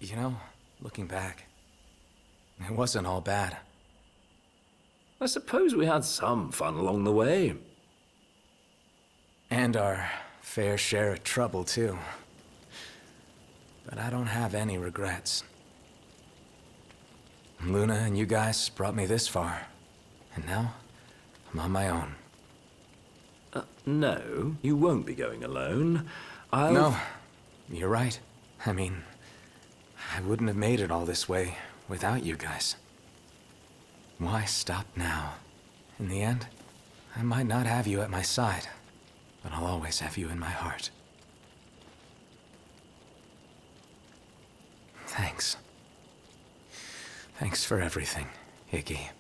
You know, looking back, it wasn't all bad. I suppose we had some fun along the way. And our fair share of trouble, too. But I don't have any regrets. Luna and you guys brought me this far. And now, I'm on my own. No, you won't be going alone. No, you're right. I mean, I wouldn't have made it all this way without you guys. Why stop now? In the end, I might not have you at my side, but I'll always have you in my heart. Thanks. Thanks for everything, Iggy.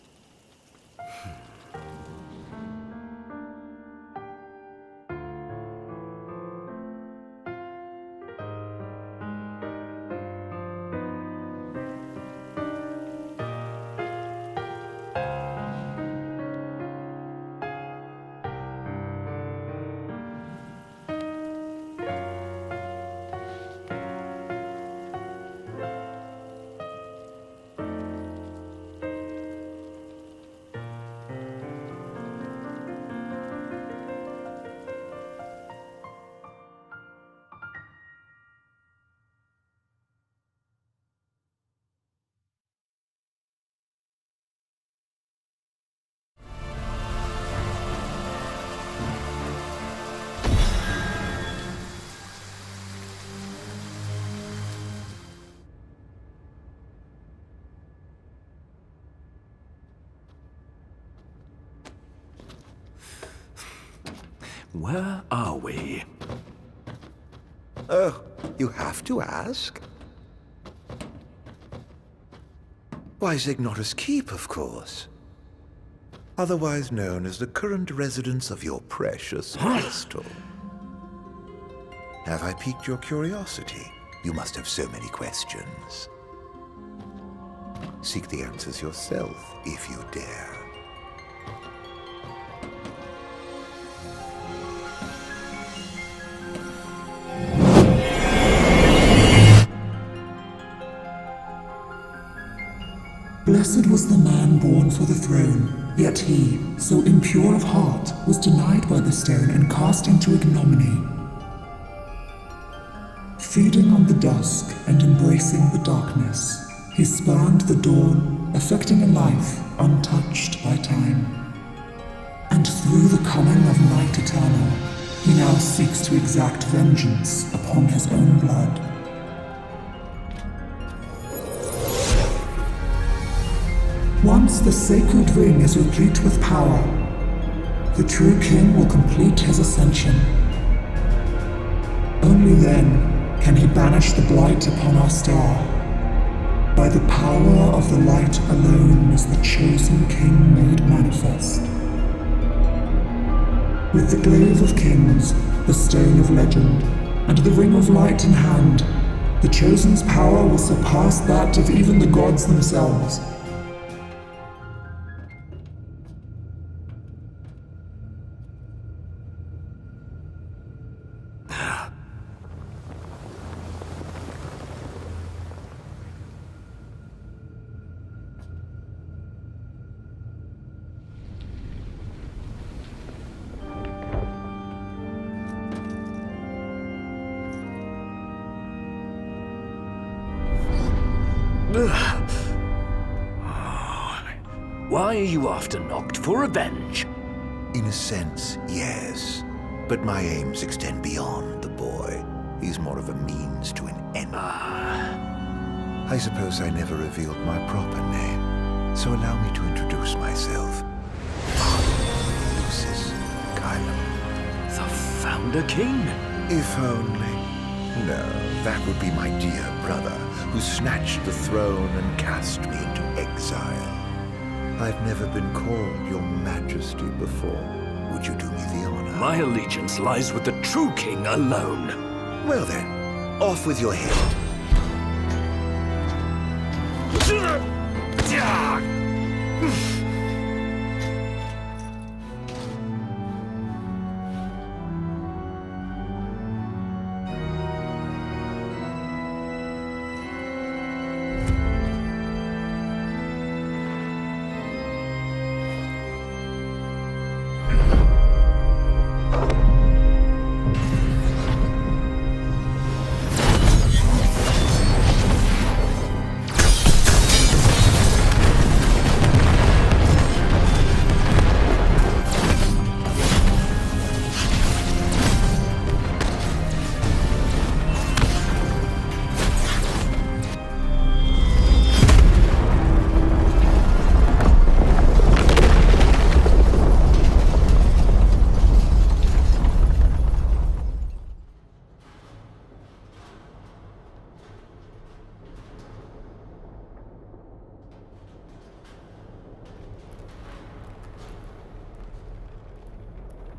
Where are we? Oh, you have to ask? Why, Zignotus Keep, of course. Otherwise known as the current residence of your precious crystal. Have I piqued your curiosity? You must have so many questions. Seek the answers yourself, if you dare. Blessed was the man born for the throne, yet he, so impure of heart, was denied by the stone and cast into ignominy. Feeding on the dusk and embracing the darkness, he spurned the dawn, affecting a life untouched by time. And through the coming of night eternal, he now seeks to exact vengeance upon his own blood. Once the sacred ring is replete with power, the true king will complete his ascension. Only then can he banish the blight upon our star. By the power of the light alone is the chosen king made manifest. With the glaive of kings, the stone of legend, and the ring of light in hand, the chosen's power will surpass that of even the gods themselves. Why are you after Noct? For revenge? In a sense, yes. But my aims extend beyond the boy. He's more of a means to an end. I suppose I never revealed my proper name, so allow me to introduce myself. Lucis Kylum. The Founder King? If only. No, that would be my dear brother, who snatched the throne and cast me into exile. I've never been called your majesty before. would you do me the honor? My allegiance lies with the true king alone. Well then, off with your head.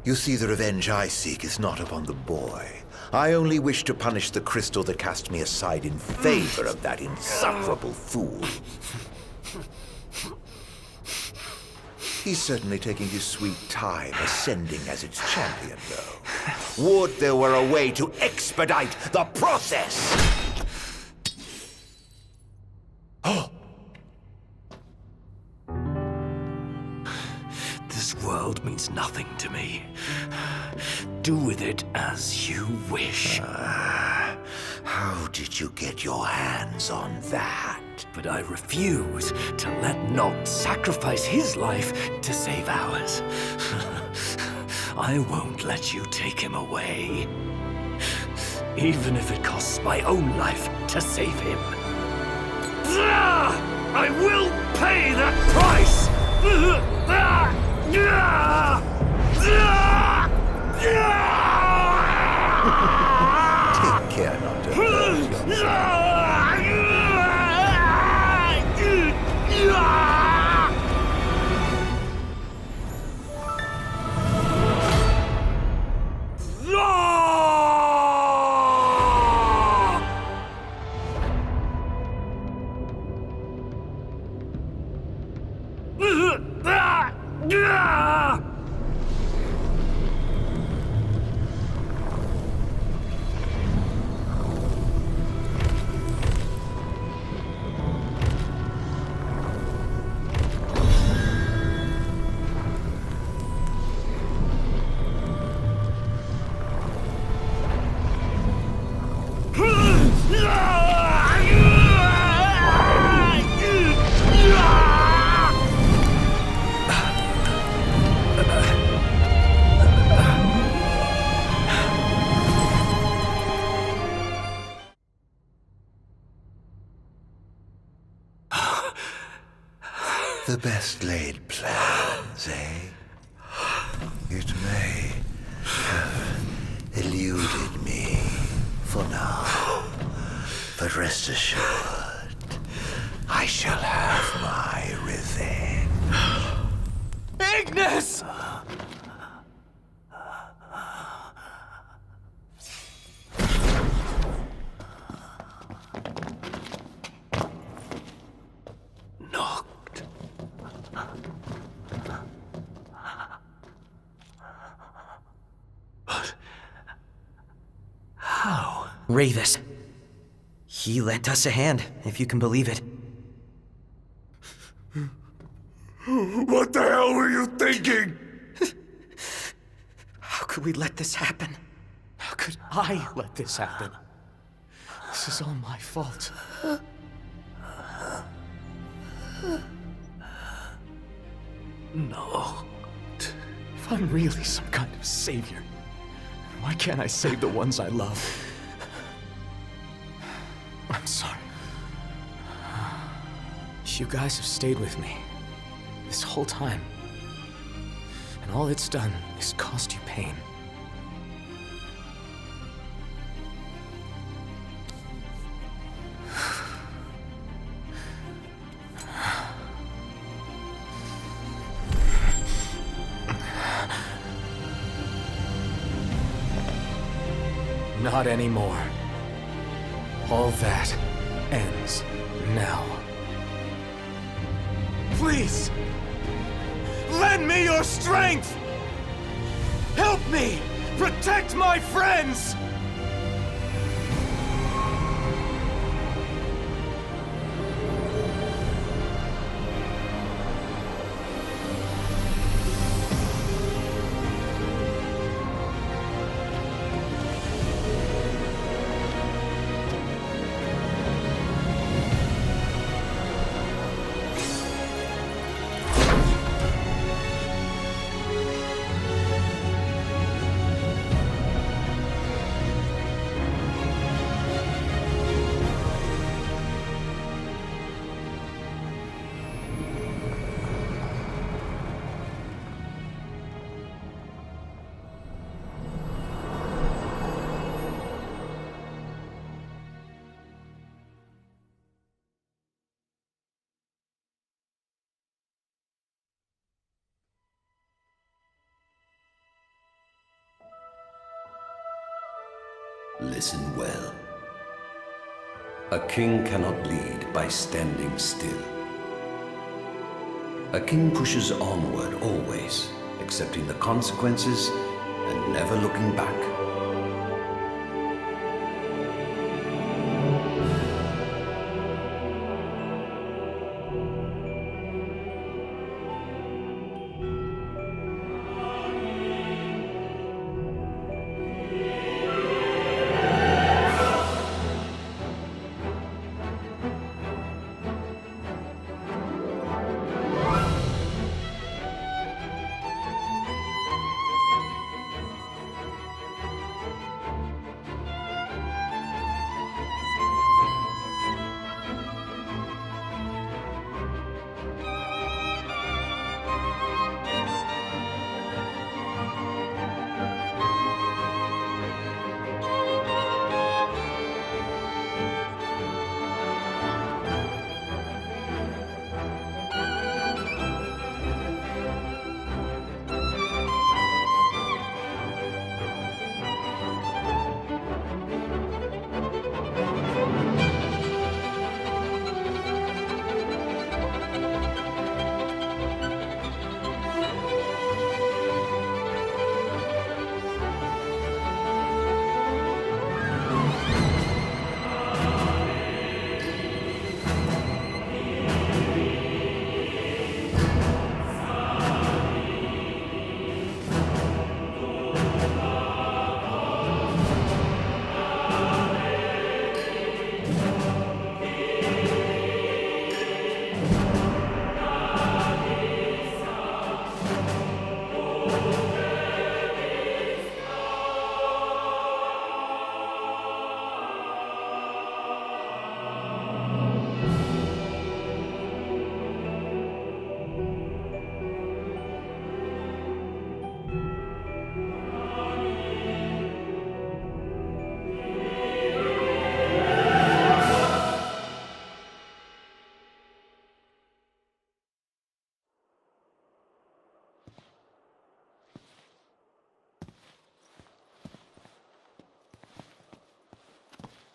You see, the revenge I seek is not upon the boy. I only wish to punish the crystal that cast me aside in favor of that insufferable fool. He's certainly taking his sweet time ascending as its champion, though. Would there were a way to expedite the process! This world means nothing to me. Do with it as you wish. How did you get your hands on that? But I refuse to let Noct sacrifice his life to save ours. I won't let you take him away. Even if it costs my own life to save him. I will pay that price! Take care not to hurt yourself. The best laid plans, eh? It may have eluded me for now, but rest assured, I shall have my revenge. Ignis! Ravis. He lent us a hand, if you can believe it. What the hell were you thinking? How could we let this happen? How could I let this happen? This is all my fault. No. If I'm really some kind of savior, why can't I save the ones I love? I'm sorry. You guys have stayed with me this whole time. And all it's done is cost you pain. Not anymore. All that ends now. Please! Lend me your strength! Help me! Protect my friends! Listen well. A king cannot lead by standing still. A king pushes onward always, accepting the consequences and never looking back.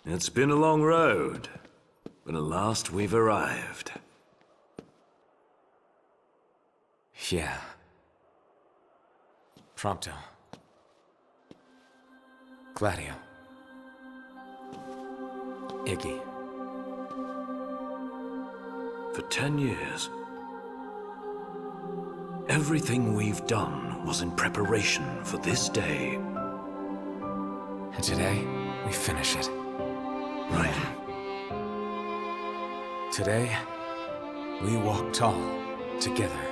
It's been a long road, but at last we've arrived. Yeah. Prompto. Gladio. Iggy. For 10 years, everything we've done was in preparation for this day. And today, we finish it. Right. Today, we walk tall, together.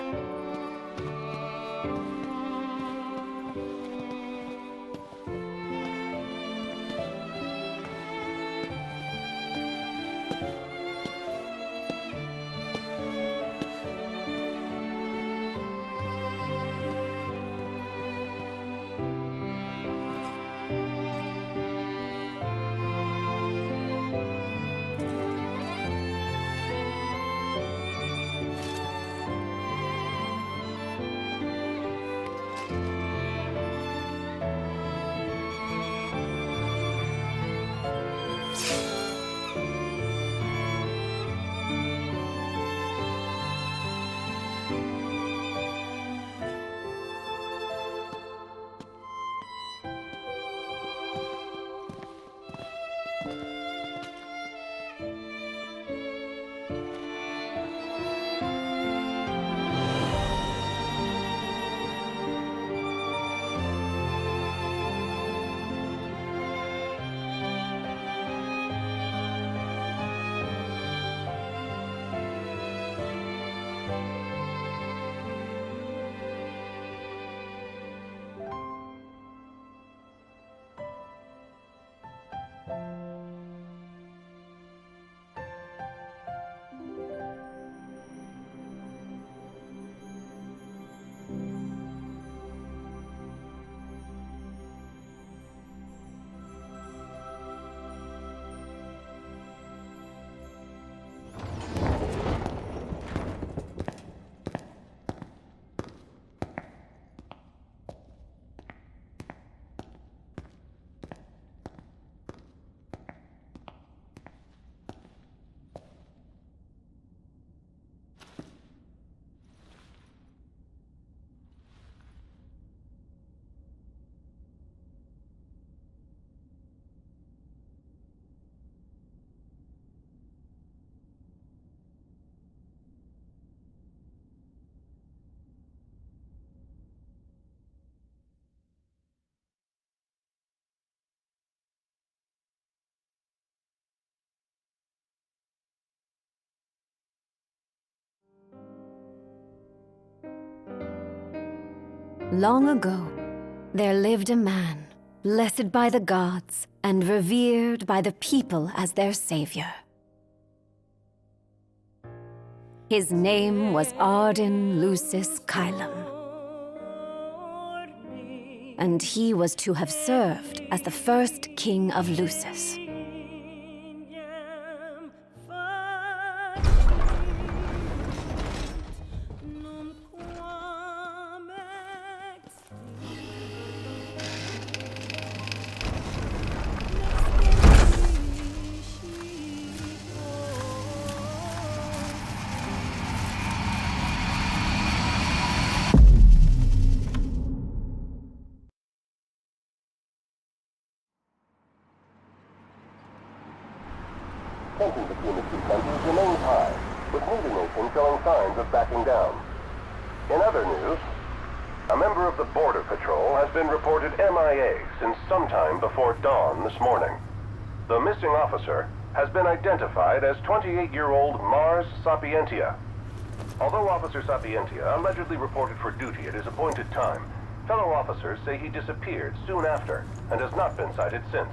Long ago, there lived a man, blessed by the gods and revered by the people as their savior. His name was Arden Lucis Kylum, and he was to have served as the first king of Lucis. Tension between the two countries remains high, with neither nation showing signs of backing down. In other news, a member of the Border Patrol has been reported MIA since sometime before dawn this morning. The missing officer has been identified as 28-year-old Mars Sapientia. Although Officer Sapientia allegedly reported for duty at his appointed time, fellow officers say he disappeared soon after and has not been sighted since.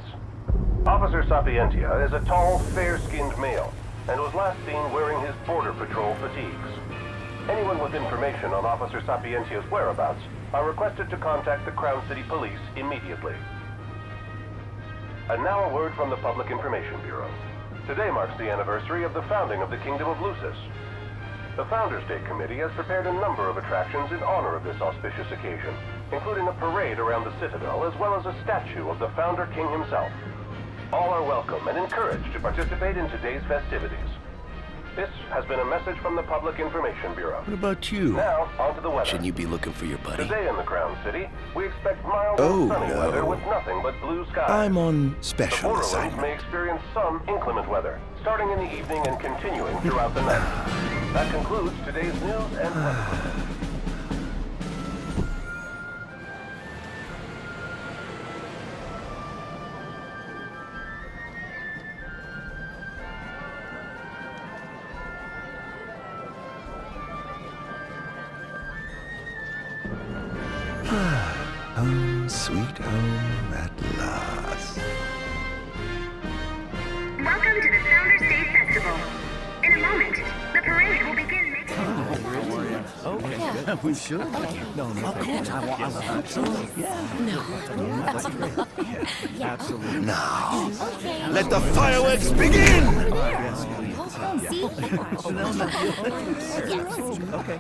Officer Sapientia is a tall, fair-skinned male and was last seen wearing his Border Patrol fatigues. Anyone with information on Officer Sapientia's whereabouts are requested to contact the Crown City Police immediately. And now a word from the Public Information Bureau. Today marks the anniversary of the founding of the Kingdom of Lucis. The Founders Day Committee has prepared a number of attractions in honor of this auspicious occasion, including a parade around the Citadel as well as a statue of the Founder King himself. All are welcome and encouraged to participate in today's festivities. This has been a message from the Public Information Bureau. What about you? Now, on to the weather. Shouldn't you be looking for your buddy? Today in the Crown City, we expect mild Oh, and sunny no. weather with nothing but blue skies. I'm on The special border roads assignment. may experience some inclement weather, starting in the evening and continuing throughout the night. That concludes today's news and weather. Home, sweet home at last. Welcome to the Founders Day Festival. In a moment, the parade will begin next We should. No, of course. Absolutely. Yeah. Absolutely. Now, let the fireworks begin! Okay.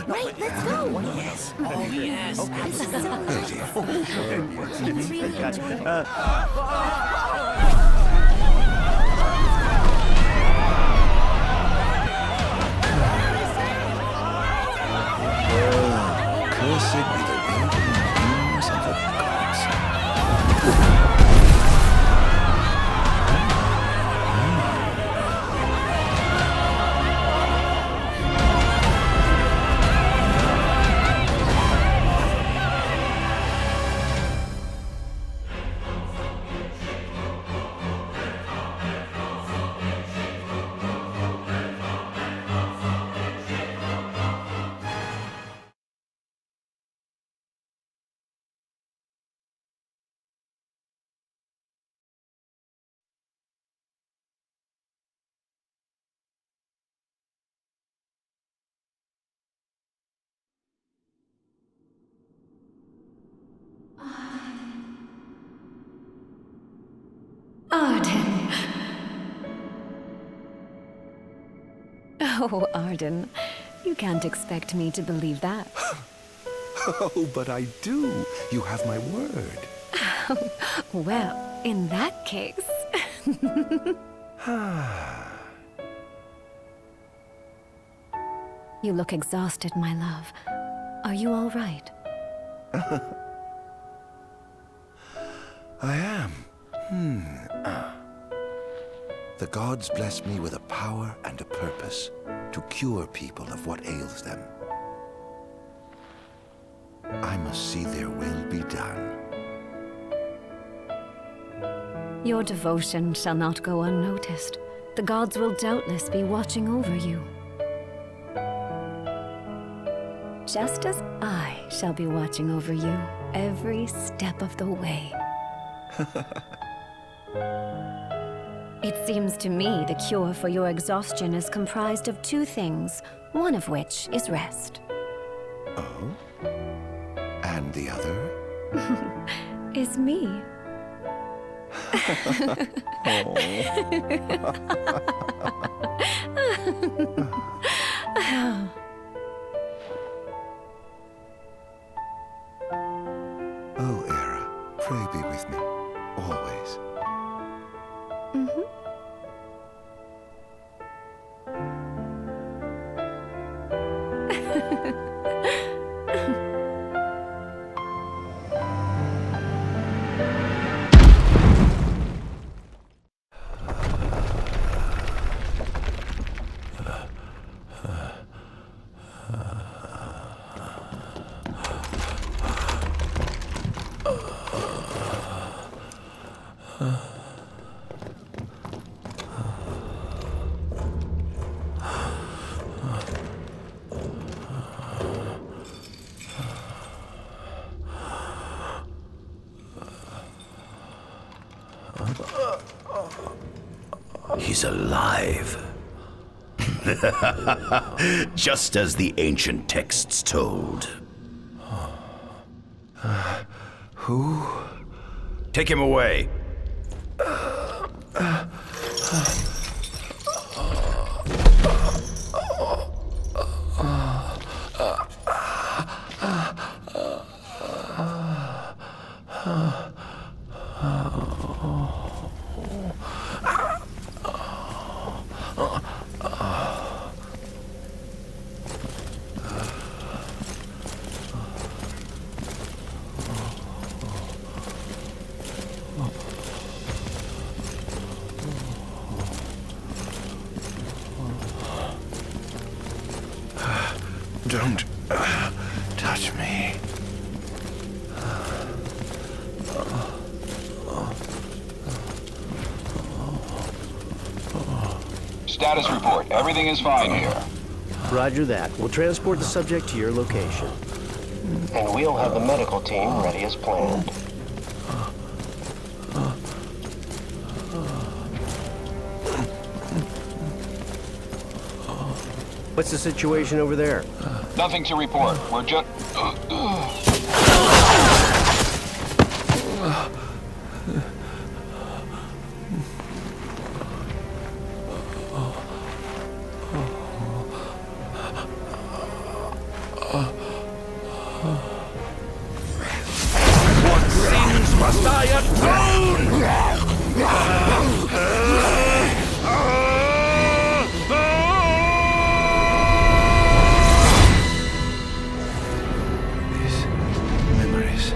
Right, let's go. Yes. Oh, yes. Cursed be the raging winds of the gods. Arden. Oh, Arden. You can't expect me to believe that. Oh, but I do. You have my word. Well, in that case... You look exhausted, my love. Are you all right? I am. The gods bless me with a power and a purpose to cure people of what ails them. I must see their will be done. Your devotion shall not go unnoticed. The gods will doubtless be watching over you. just as I shall be watching over you every step of the way. It seems to me the cure for your exhaustion is comprised of two things, one of which is rest. Oh? And the other? Is me. Oh, Era, pray be with me, always. He's alive. Just as the ancient texts told. Who? Take him away. Don't touch me. Status report. Everything is fine here. Roger that. We'll transport the subject to your location. And we'll have the medical team ready as planned. What's the situation over there? Nothing to report. We're just... What sins must I atone? Memories.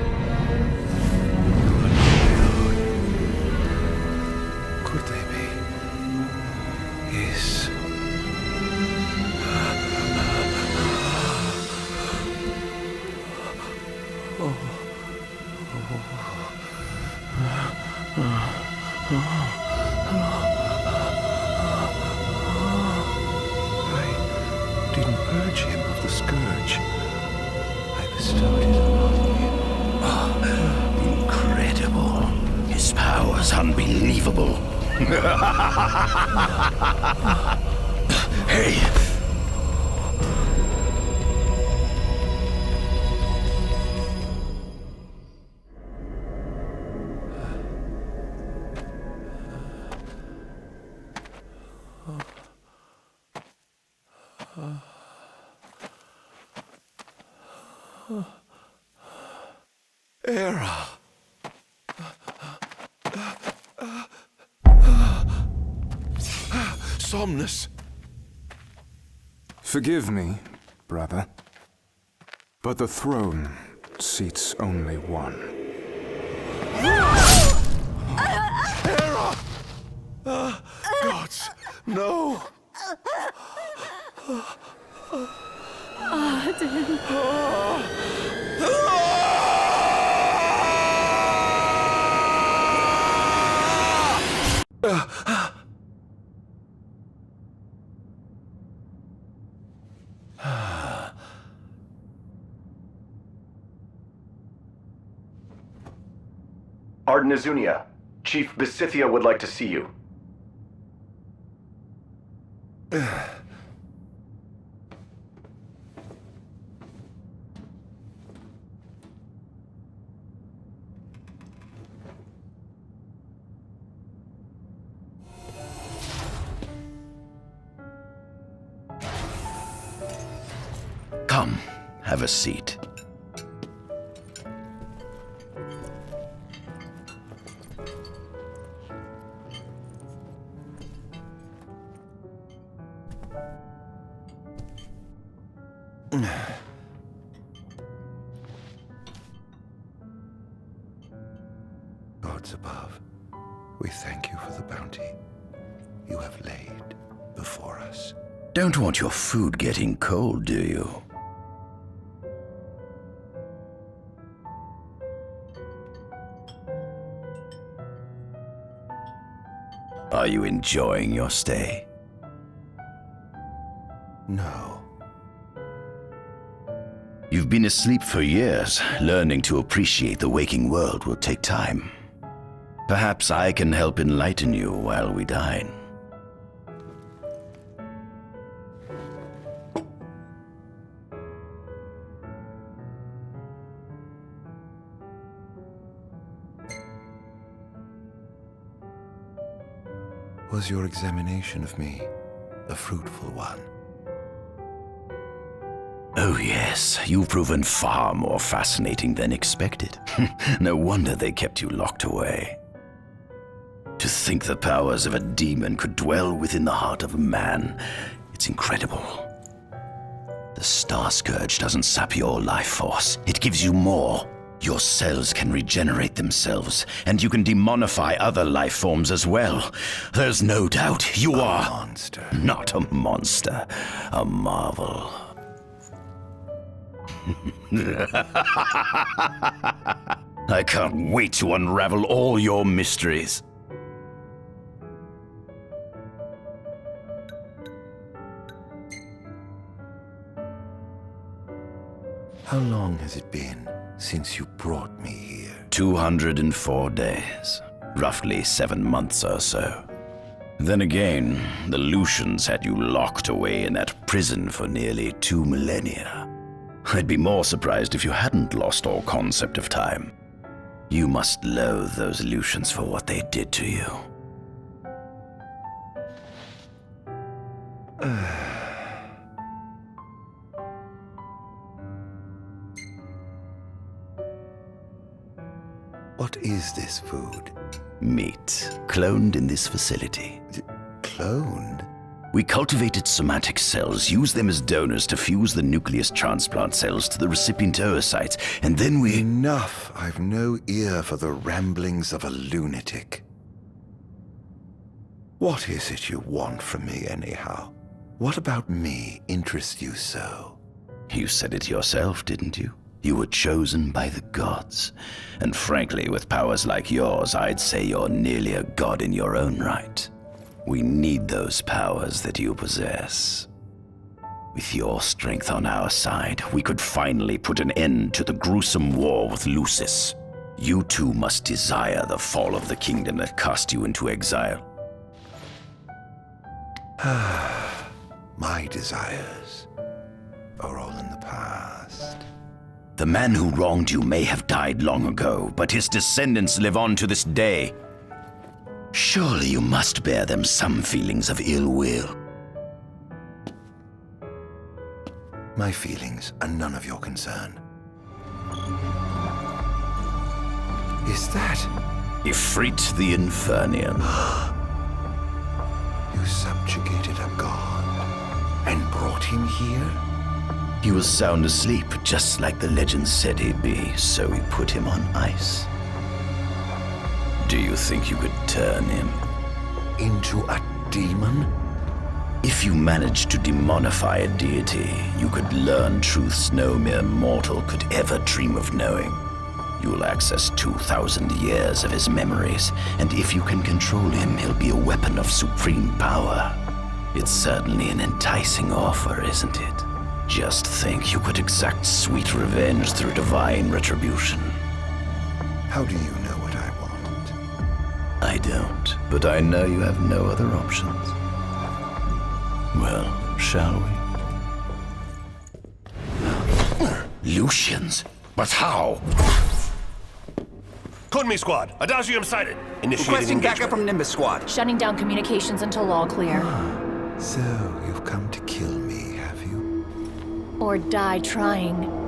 Could they be his? I didn't purge him of the scourge. I bestowed it upon him. Incredible. His power's unbelievable. Hey! Era. Somnus. Forgive me, brother, but the throne seats only one. Era! Gods, no! Lord Nizunia. Chief Besithia would like to see you. Come, have a seat. Gods above, we thank you for the bounty you have laid before us. Don't want your food getting cold, do you? Are you enjoying your stay? No. You've been asleep for years. Learning to appreciate the waking world will take time. Perhaps I can help enlighten you while we dine. Was your examination of me a fruitful one? Oh yes, you've proven far more fascinating than expected. No wonder they kept you locked away. To think the powers of a demon could dwell within the heart of a man, it's incredible. The Star Scourge doesn't sap your life force, it gives you more. Your cells can regenerate themselves, and you can demonify other life forms as well. There's no doubt you are... A monster. Not a monster, a marvel. I can't wait to unravel all your mysteries. How long has it been since you brought me here? 204 days. Roughly 7 months or so. Then again, the Lucians had you locked away in that prison for nearly 2 millennia. I'd be more surprised if you hadn't lost all concept of time. You must loathe those Lucians for what they did to you. What is this food? Meat, cloned in this facility. Cloned? We cultivated somatic cells, used them as donors to fuse the nucleus transplant cells to the recipient oocytes, and then we... Enough! I've no ear for the ramblings of a lunatic. What is it you want from me, anyhow? What about me interests you so? You said it yourself, didn't you? You were chosen by the gods. And frankly, with powers like yours, I'd say you're nearly a god in your own right. We need those powers that you possess. With your strength on our side, we could finally put an end to the gruesome war with Lucis. You too must desire the fall of the kingdom that cast you into exile. My desires are all in the past. The man who wronged you may have died long ago, but his descendants live on to this day. Surely you must bear them some feelings of ill will. My feelings are none of your concern. Is that... Ifrit the Infernian. You subjugated a god and brought him here? He was sound asleep, just like the legend said he'd be, so we put him on ice. Do you think you could turn him into a demon? If you managed to demonify a deity, you could learn truths no mere mortal could ever dream of knowing. You'll access 2,000 years of his memories, and if you can control him, he'll be a weapon of supreme power. It's certainly an enticing offer, isn't it? Just think you could exact sweet revenge through divine retribution. How do you know what I want? I don't, but I know you have no other options. Well, shall we? Lucians? But how? Kunmi Squad, Adagium sighted. Initiating Requesting engagement. backup from Nimbus Squad. Shutting down communications until all clear. So, you've come to kill me, have you? Or die trying.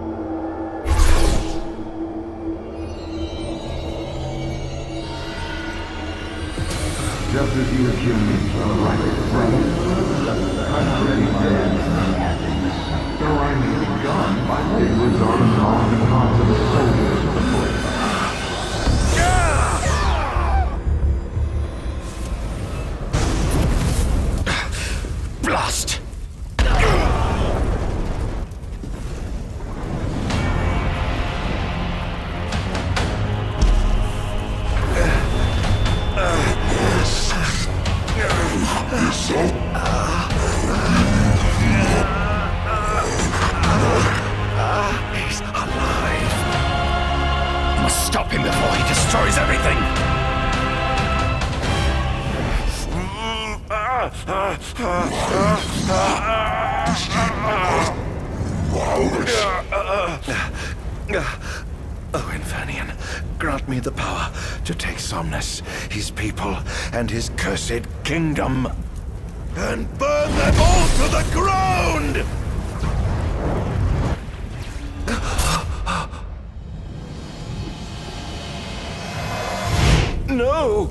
Just as you accuse me of a right, brother, I'm ready my answers. Though I may be gone, my labors are on the hearts of the soldiers of the place. Blast! He's alive. Must stop him before he destroys everything. Oh, Infanian, grant me the power to take Somnus, his people, and his cursed kingdom, and burn them all to the ground! No!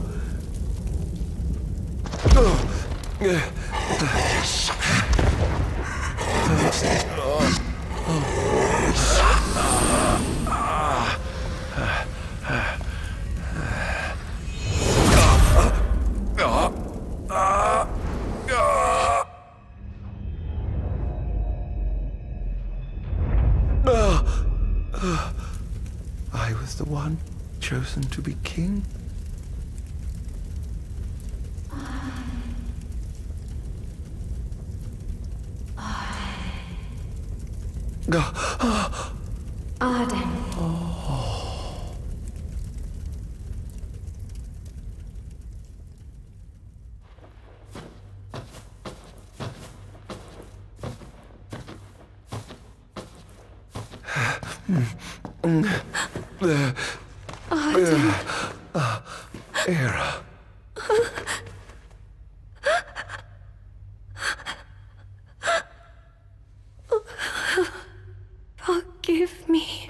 I was the one chosen to be king? Arden. Era. Forgive me.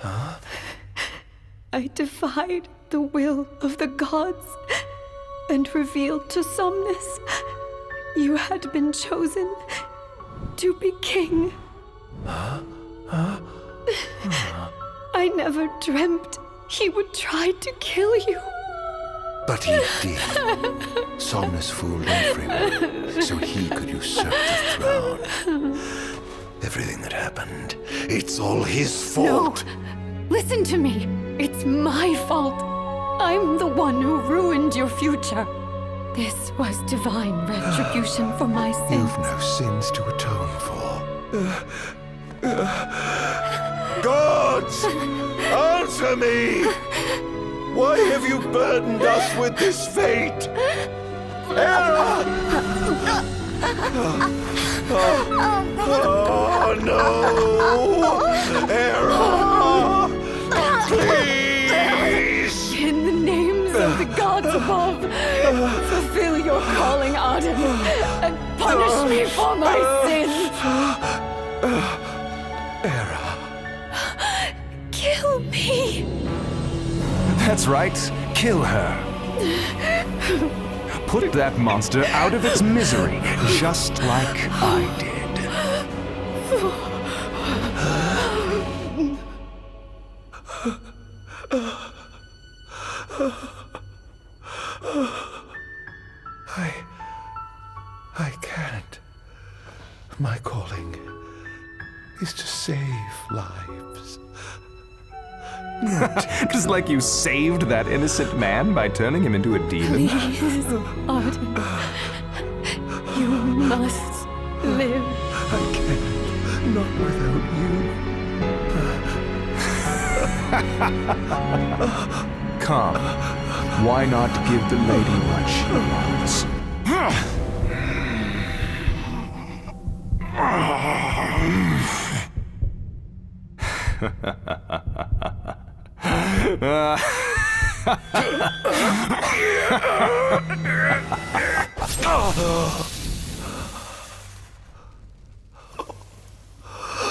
I defied the will of the gods and revealed to Somnus you had been chosen to be king. I never dreamt he would try to kill you. But he did. Somnus fooled everyone, so he could usurp the throne. Everything that happened, it's all his fault. No! Listen to me! It's my fault! I'm the one who ruined your future. This was divine retribution for my sins. You've no sins to atone for. Gods! Answer me! Why have you burdened us with this fate? Era! Oh no! Era! Please! In the names of the gods above, fulfill your calling, Arden, and punish me for my sins! Era. Kill me! That's right. Kill her. Put that monster out of its misery, just like I did. I can't. My calling is to save lives. Just like you saved that innocent man by turning him into a demon. Please, Arden. You must live. I can't. Not without you. Calm. Why not give the lady what she wants?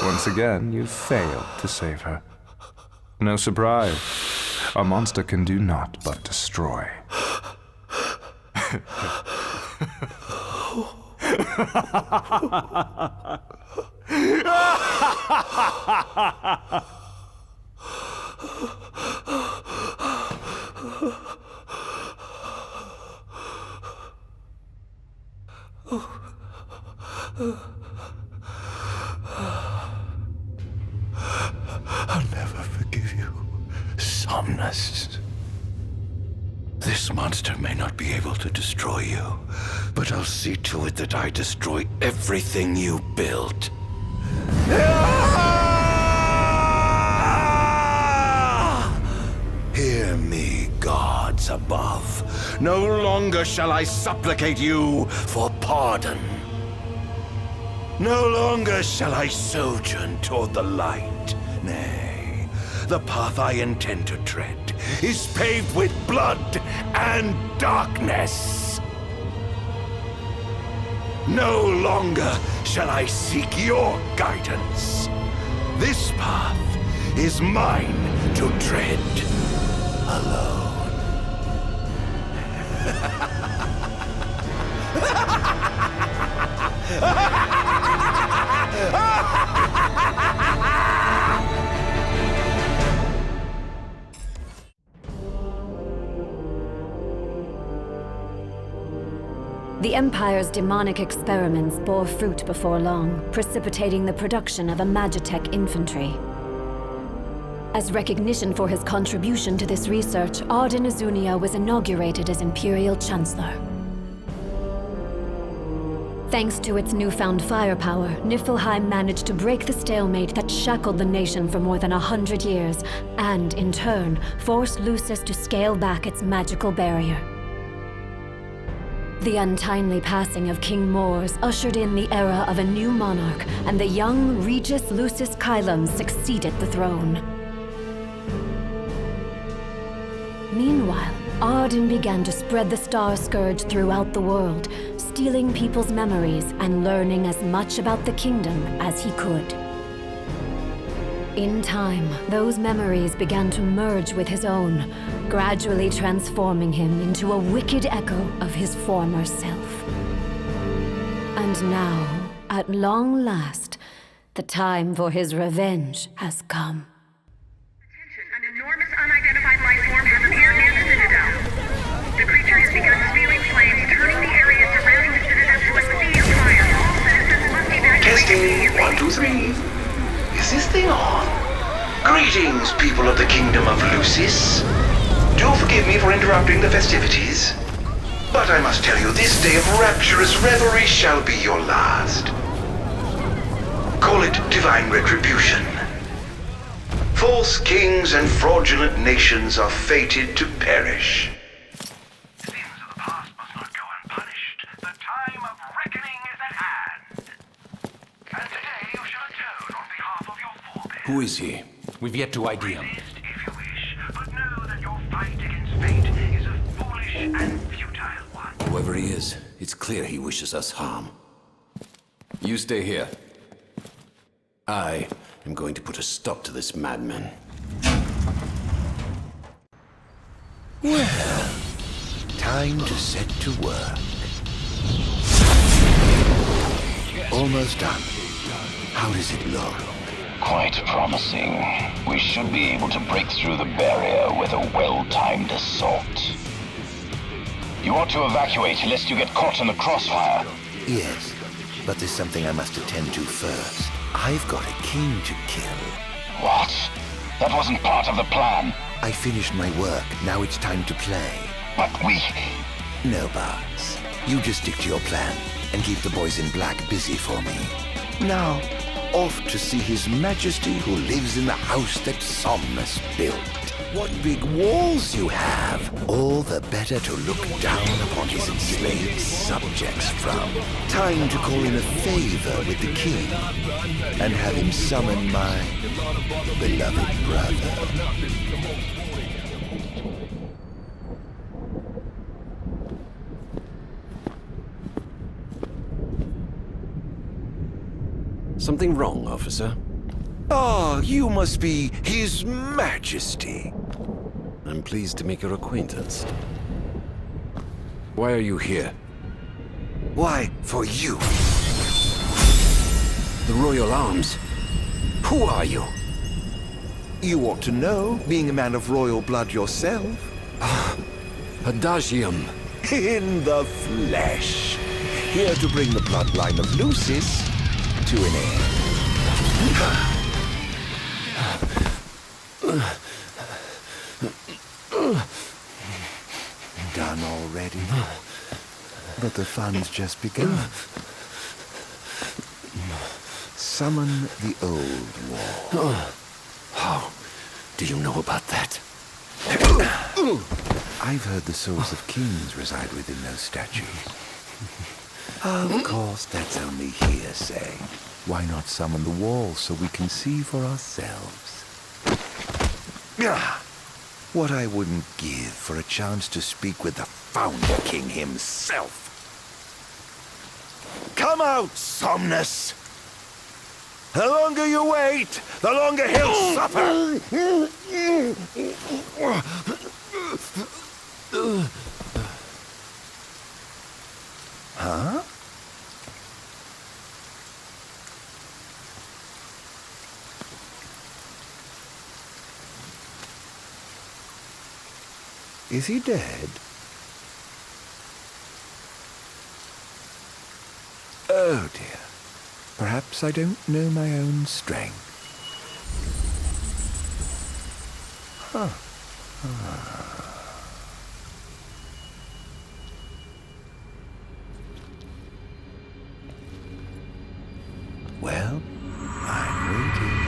Once again, you failed to save her. No surprise. A monster can do naught but destroy. I'll never forgive you, Somnus. This monster may not be able to destroy you, but I'll see to it that I destroy everything you built. Hear me, gods above. No longer shall I supplicate you for pardon. No longer shall I sojourn toward the light. Nay, the path I intend to tread is paved with blood and darkness. No longer shall I seek your guidance. This path is mine to tread alone. The Empire's demonic experiments bore fruit before long, precipitating the production of a Magitech infantry. As recognition for his contribution to this research, Arden Azunia was inaugurated as Imperial Chancellor. Thanks to its newfound firepower, Niflheim managed to break the stalemate that shackled the nation for more than 100 years, and, in turn, forced Lucis to scale back its magical barrier. The untimely passing of King Mors ushered in the era of a new monarch, and the young Regis Lucis Kylum succeeded the throne. Meanwhile, Arden began to spread the Star Scourge throughout the world, stealing people's memories and learning as much about the kingdom as he could. In time, those memories began to merge with his own, gradually transforming him into a wicked echo of his former self. And now, at long last, the time for his revenge has come. An enormous unidentified life form has appeared near the Citadel. The creature has begun spewing flames, turning the area surrounding the Citadel to a sea of fire. All citizens must evacuate. Testing, 1, 2, 3. Is this thing on? Greetings, people of the Kingdom of Lucis. Do forgive me for interrupting the festivities, but I must tell you, this day of rapturous revelry shall be your last. Call it divine retribution. False kings and fraudulent nations are fated to perish. Sins of the past must not go unpunished. The time of reckoning is at hand. And today you shall atone on behalf of your forebears. Who is he? We've yet to ID him. Resist if you wish, but know that your fight against fate is a foolish and futile one. Whoever he is, it's clear he wishes us harm. You stay here. I am going to put a stop to this madman. Well, time to set to work. Almost done. How does it look? Quite promising. We should be able to break through the barrier with a well-timed assault. You ought to evacuate lest you get caught in the crossfire. Yes, but there's something I must attend to first. I've got a king to kill. What? That wasn't part of the plan. I finished my work. Now it's time to play. But we... No buts. You just stick to your plan and keep the boys in black busy for me. Now, off to see His Majesty who lives in the house that Somnus built. What big walls you have! All the better to look down upon his enslaved subjects from. Time to call in a favor with the king, and have him summon my beloved brother. Something wrong, officer? Ah, you must be His Majesty. I'm pleased to make your acquaintance. Why are you here? Why, for you. The Royal Arms? Who are you? You ought to know, being a man of royal blood yourself. Adagium. In the flesh. Here to bring the bloodline of Lucis to an end. Done already? But the fun's just begun. Summon the old war. How do you know about that? I've heard the souls of kings reside within those statues. Of course, that's only hearsay. Why not summon the wall so we can see for ourselves? What I wouldn't give for a chance to speak with the Founder King himself. Come out, Somnus! The longer you wait, the longer he'll suffer! Huh? Is he dead? Oh dear. Perhaps I don't know my own strength. Huh. Well, I'm waiting.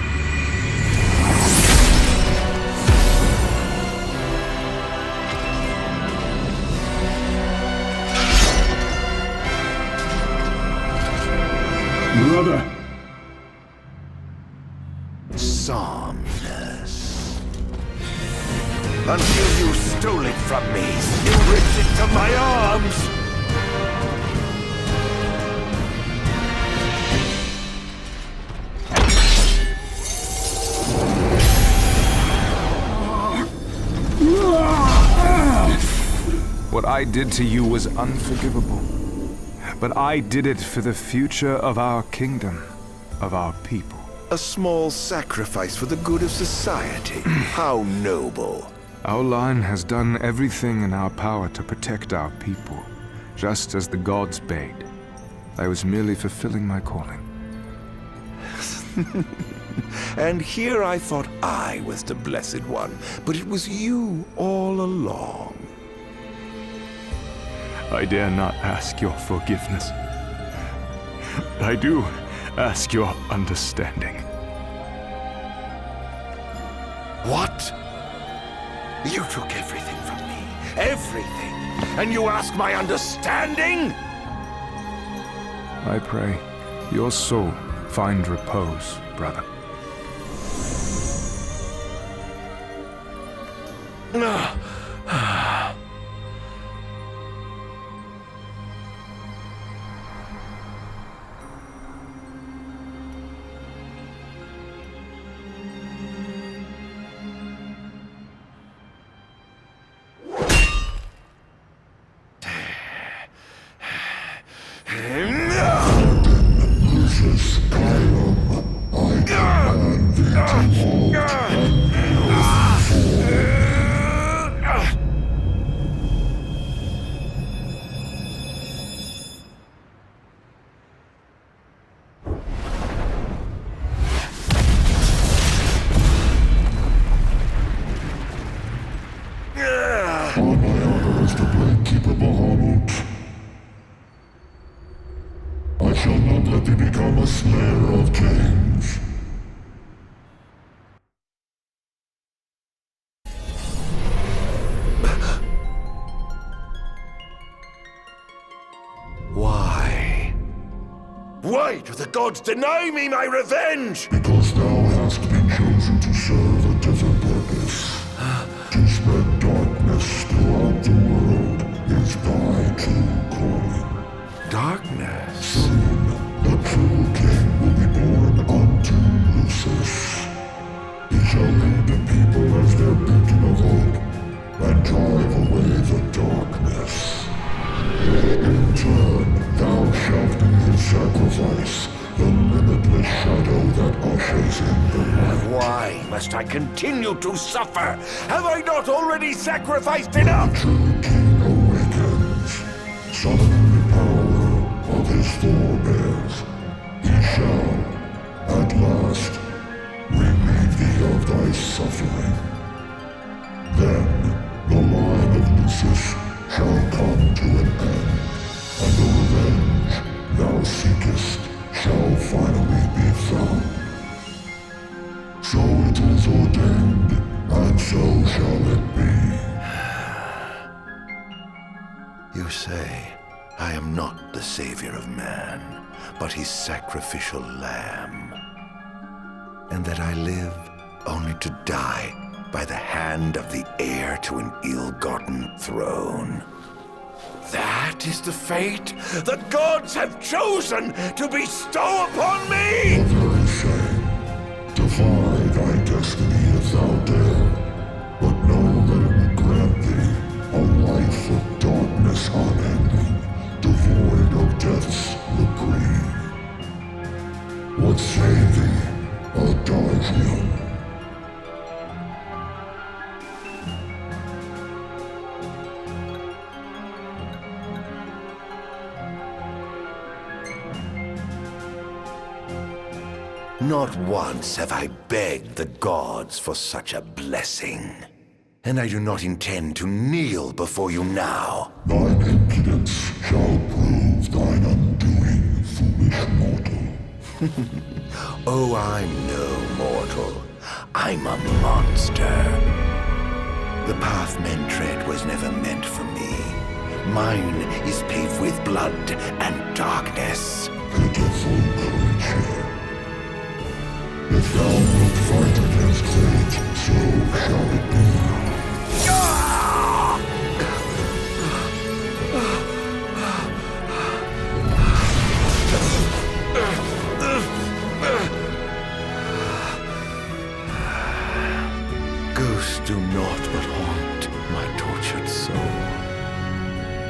Brother. Somnus. Until you stole it from me, you ripped it to my arms! What I did to you was unforgivable. But I did it for the future of our kingdom, of our people. A small sacrifice for the good of society. How noble. Our line has done everything in our power to protect our people, just as the gods bade. I was merely fulfilling my calling. And here I thought I was the Blessed One, but it was you all along. I dare not ask your forgiveness. I do ask your understanding. What? You took everything from me. Everything. And you ask my understanding? I pray your soul find repose, brother. Lucius Caelum, I command thee to halt and kneel before. On my honor as the Bladekeeper Bahamut, I shall not let thee become a slayer of kings. Why do the gods deny me my revenge? Because thou hast been chosen to serve a different purpose. To spread darkness throughout the world is thy true calling. Darkness? Soon, the true king will be born unto Lucis. He shall lead the people as their beacon of hope, and drive away the darkness. In turn, thou shalt be his sacrifice, the limitless shadow that ushers in the light. Why must I continue to suffer? Have I not already sacrificed enough? The true king awakens, summoning the power of his forebears. He shall, at last, relieve thee of thy suffering. Then, the line of Lucis shall come to an end, and the revenge thou seekest shall finally be found. So it is ordained, and so shall it be. You say, I am not the savior of man, but his sacrificial lamb. And that I live only to die by the hand of the heir to an ill-gotten throne. That is the fate the gods have chosen to bestow upon me! The very same. Defy thy destiny if thou dare, but know that it will grant thee a life of darkness unending, devoid of death's reprieve. What say thee, Adagio? Not once have I begged the gods for such a blessing. And I do not intend to kneel before you now. Thine impudence shall prove thine undoing, foolish mortal. Oh, I'm no mortal. I'm a monster. The path men tread was never meant for me. Mine is paved with blood and darkness. Pitiful creature. If thou wilt fight against fate, so shall it be. Ghosts do naught but haunt my tortured soul.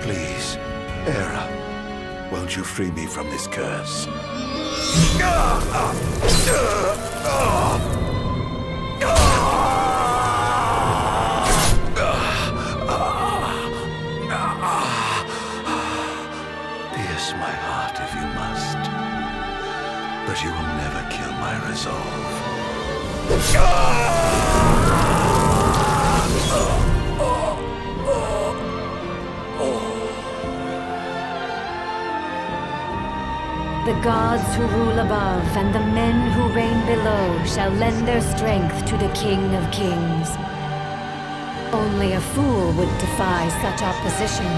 Please, Hera, won't you free me from this curse? Pierce my heart if you must, but you will never kill my resolve. The gods who rule above and the men who reign below shall lend their strength to the King of Kings. Only a fool would defy such opposition.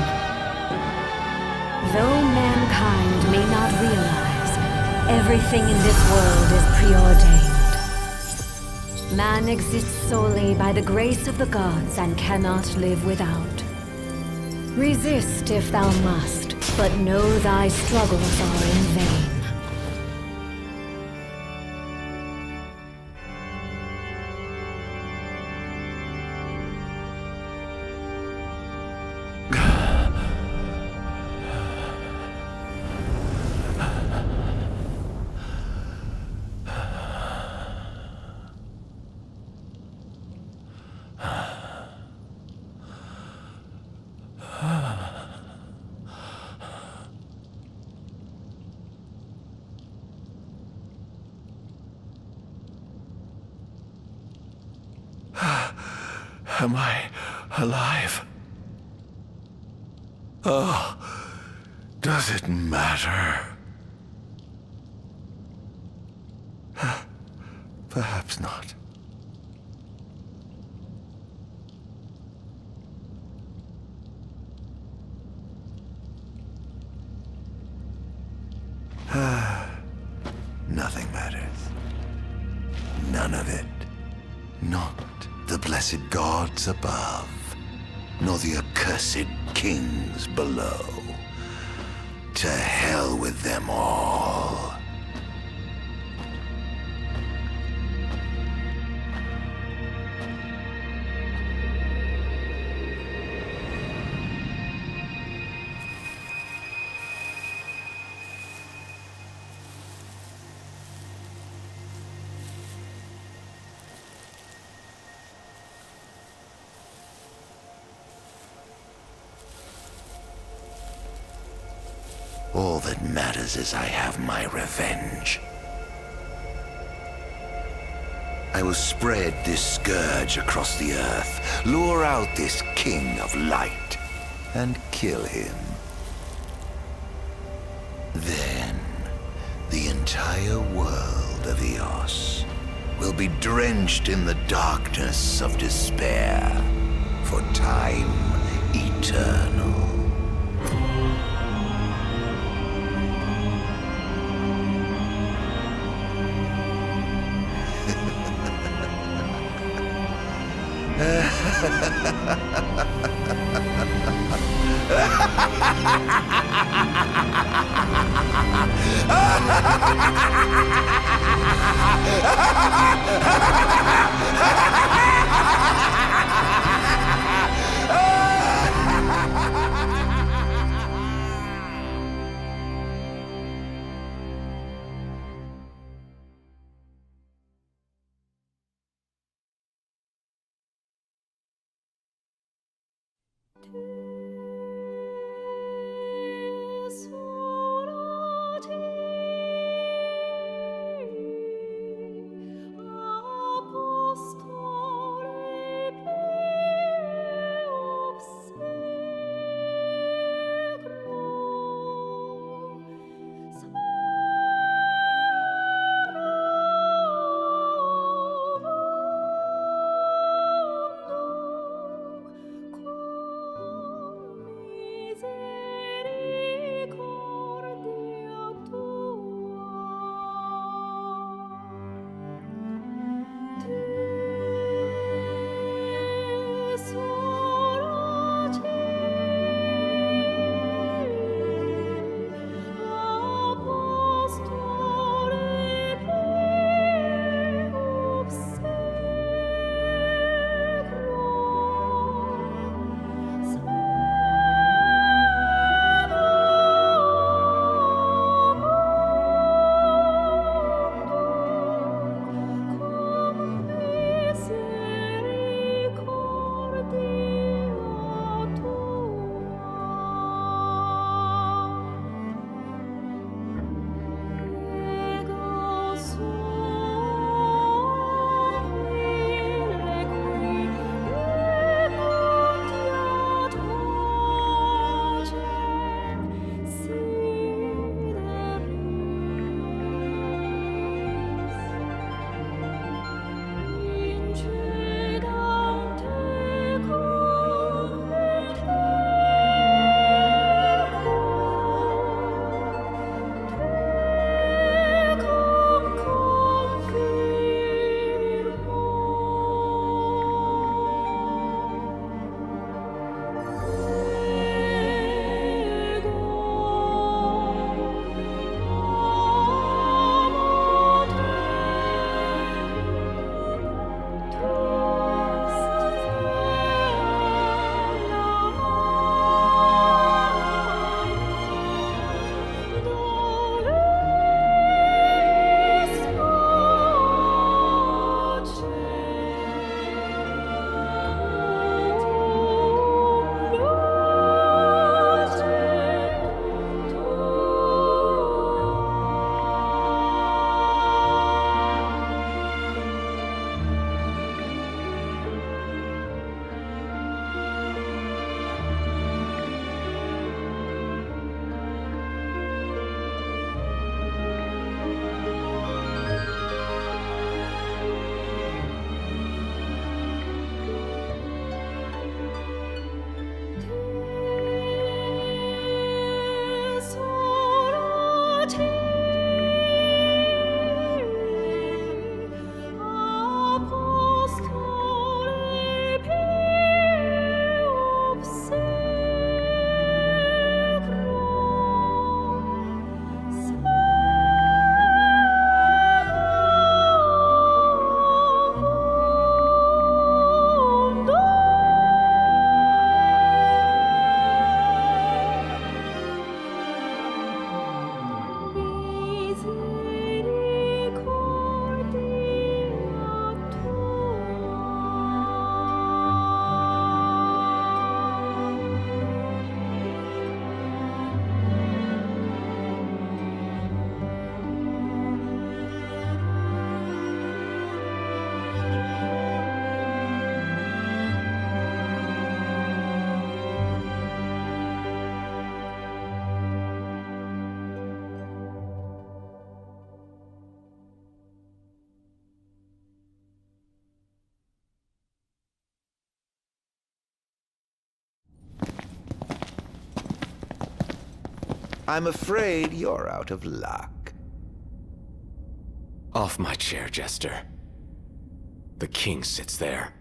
Though mankind may not realize, everything in this world is preordained. Man exists solely by the grace of the gods and cannot live without. Resist if thou must, but know thy struggles are in vain. Am I alive? Oh, does it matter? Perhaps not. nothing matters. None of it. Not the blessed gods above, nor the accursed kings below. To hell with them all. All that matters is I have my revenge. I will spread this scourge across the earth, lure out this king of light, and kill him. Then, the entire world of Eos will be drenched in the darkness of despair for time eternal. I'm afraid you're out of luck. Off my chair, Jester. The king sits there,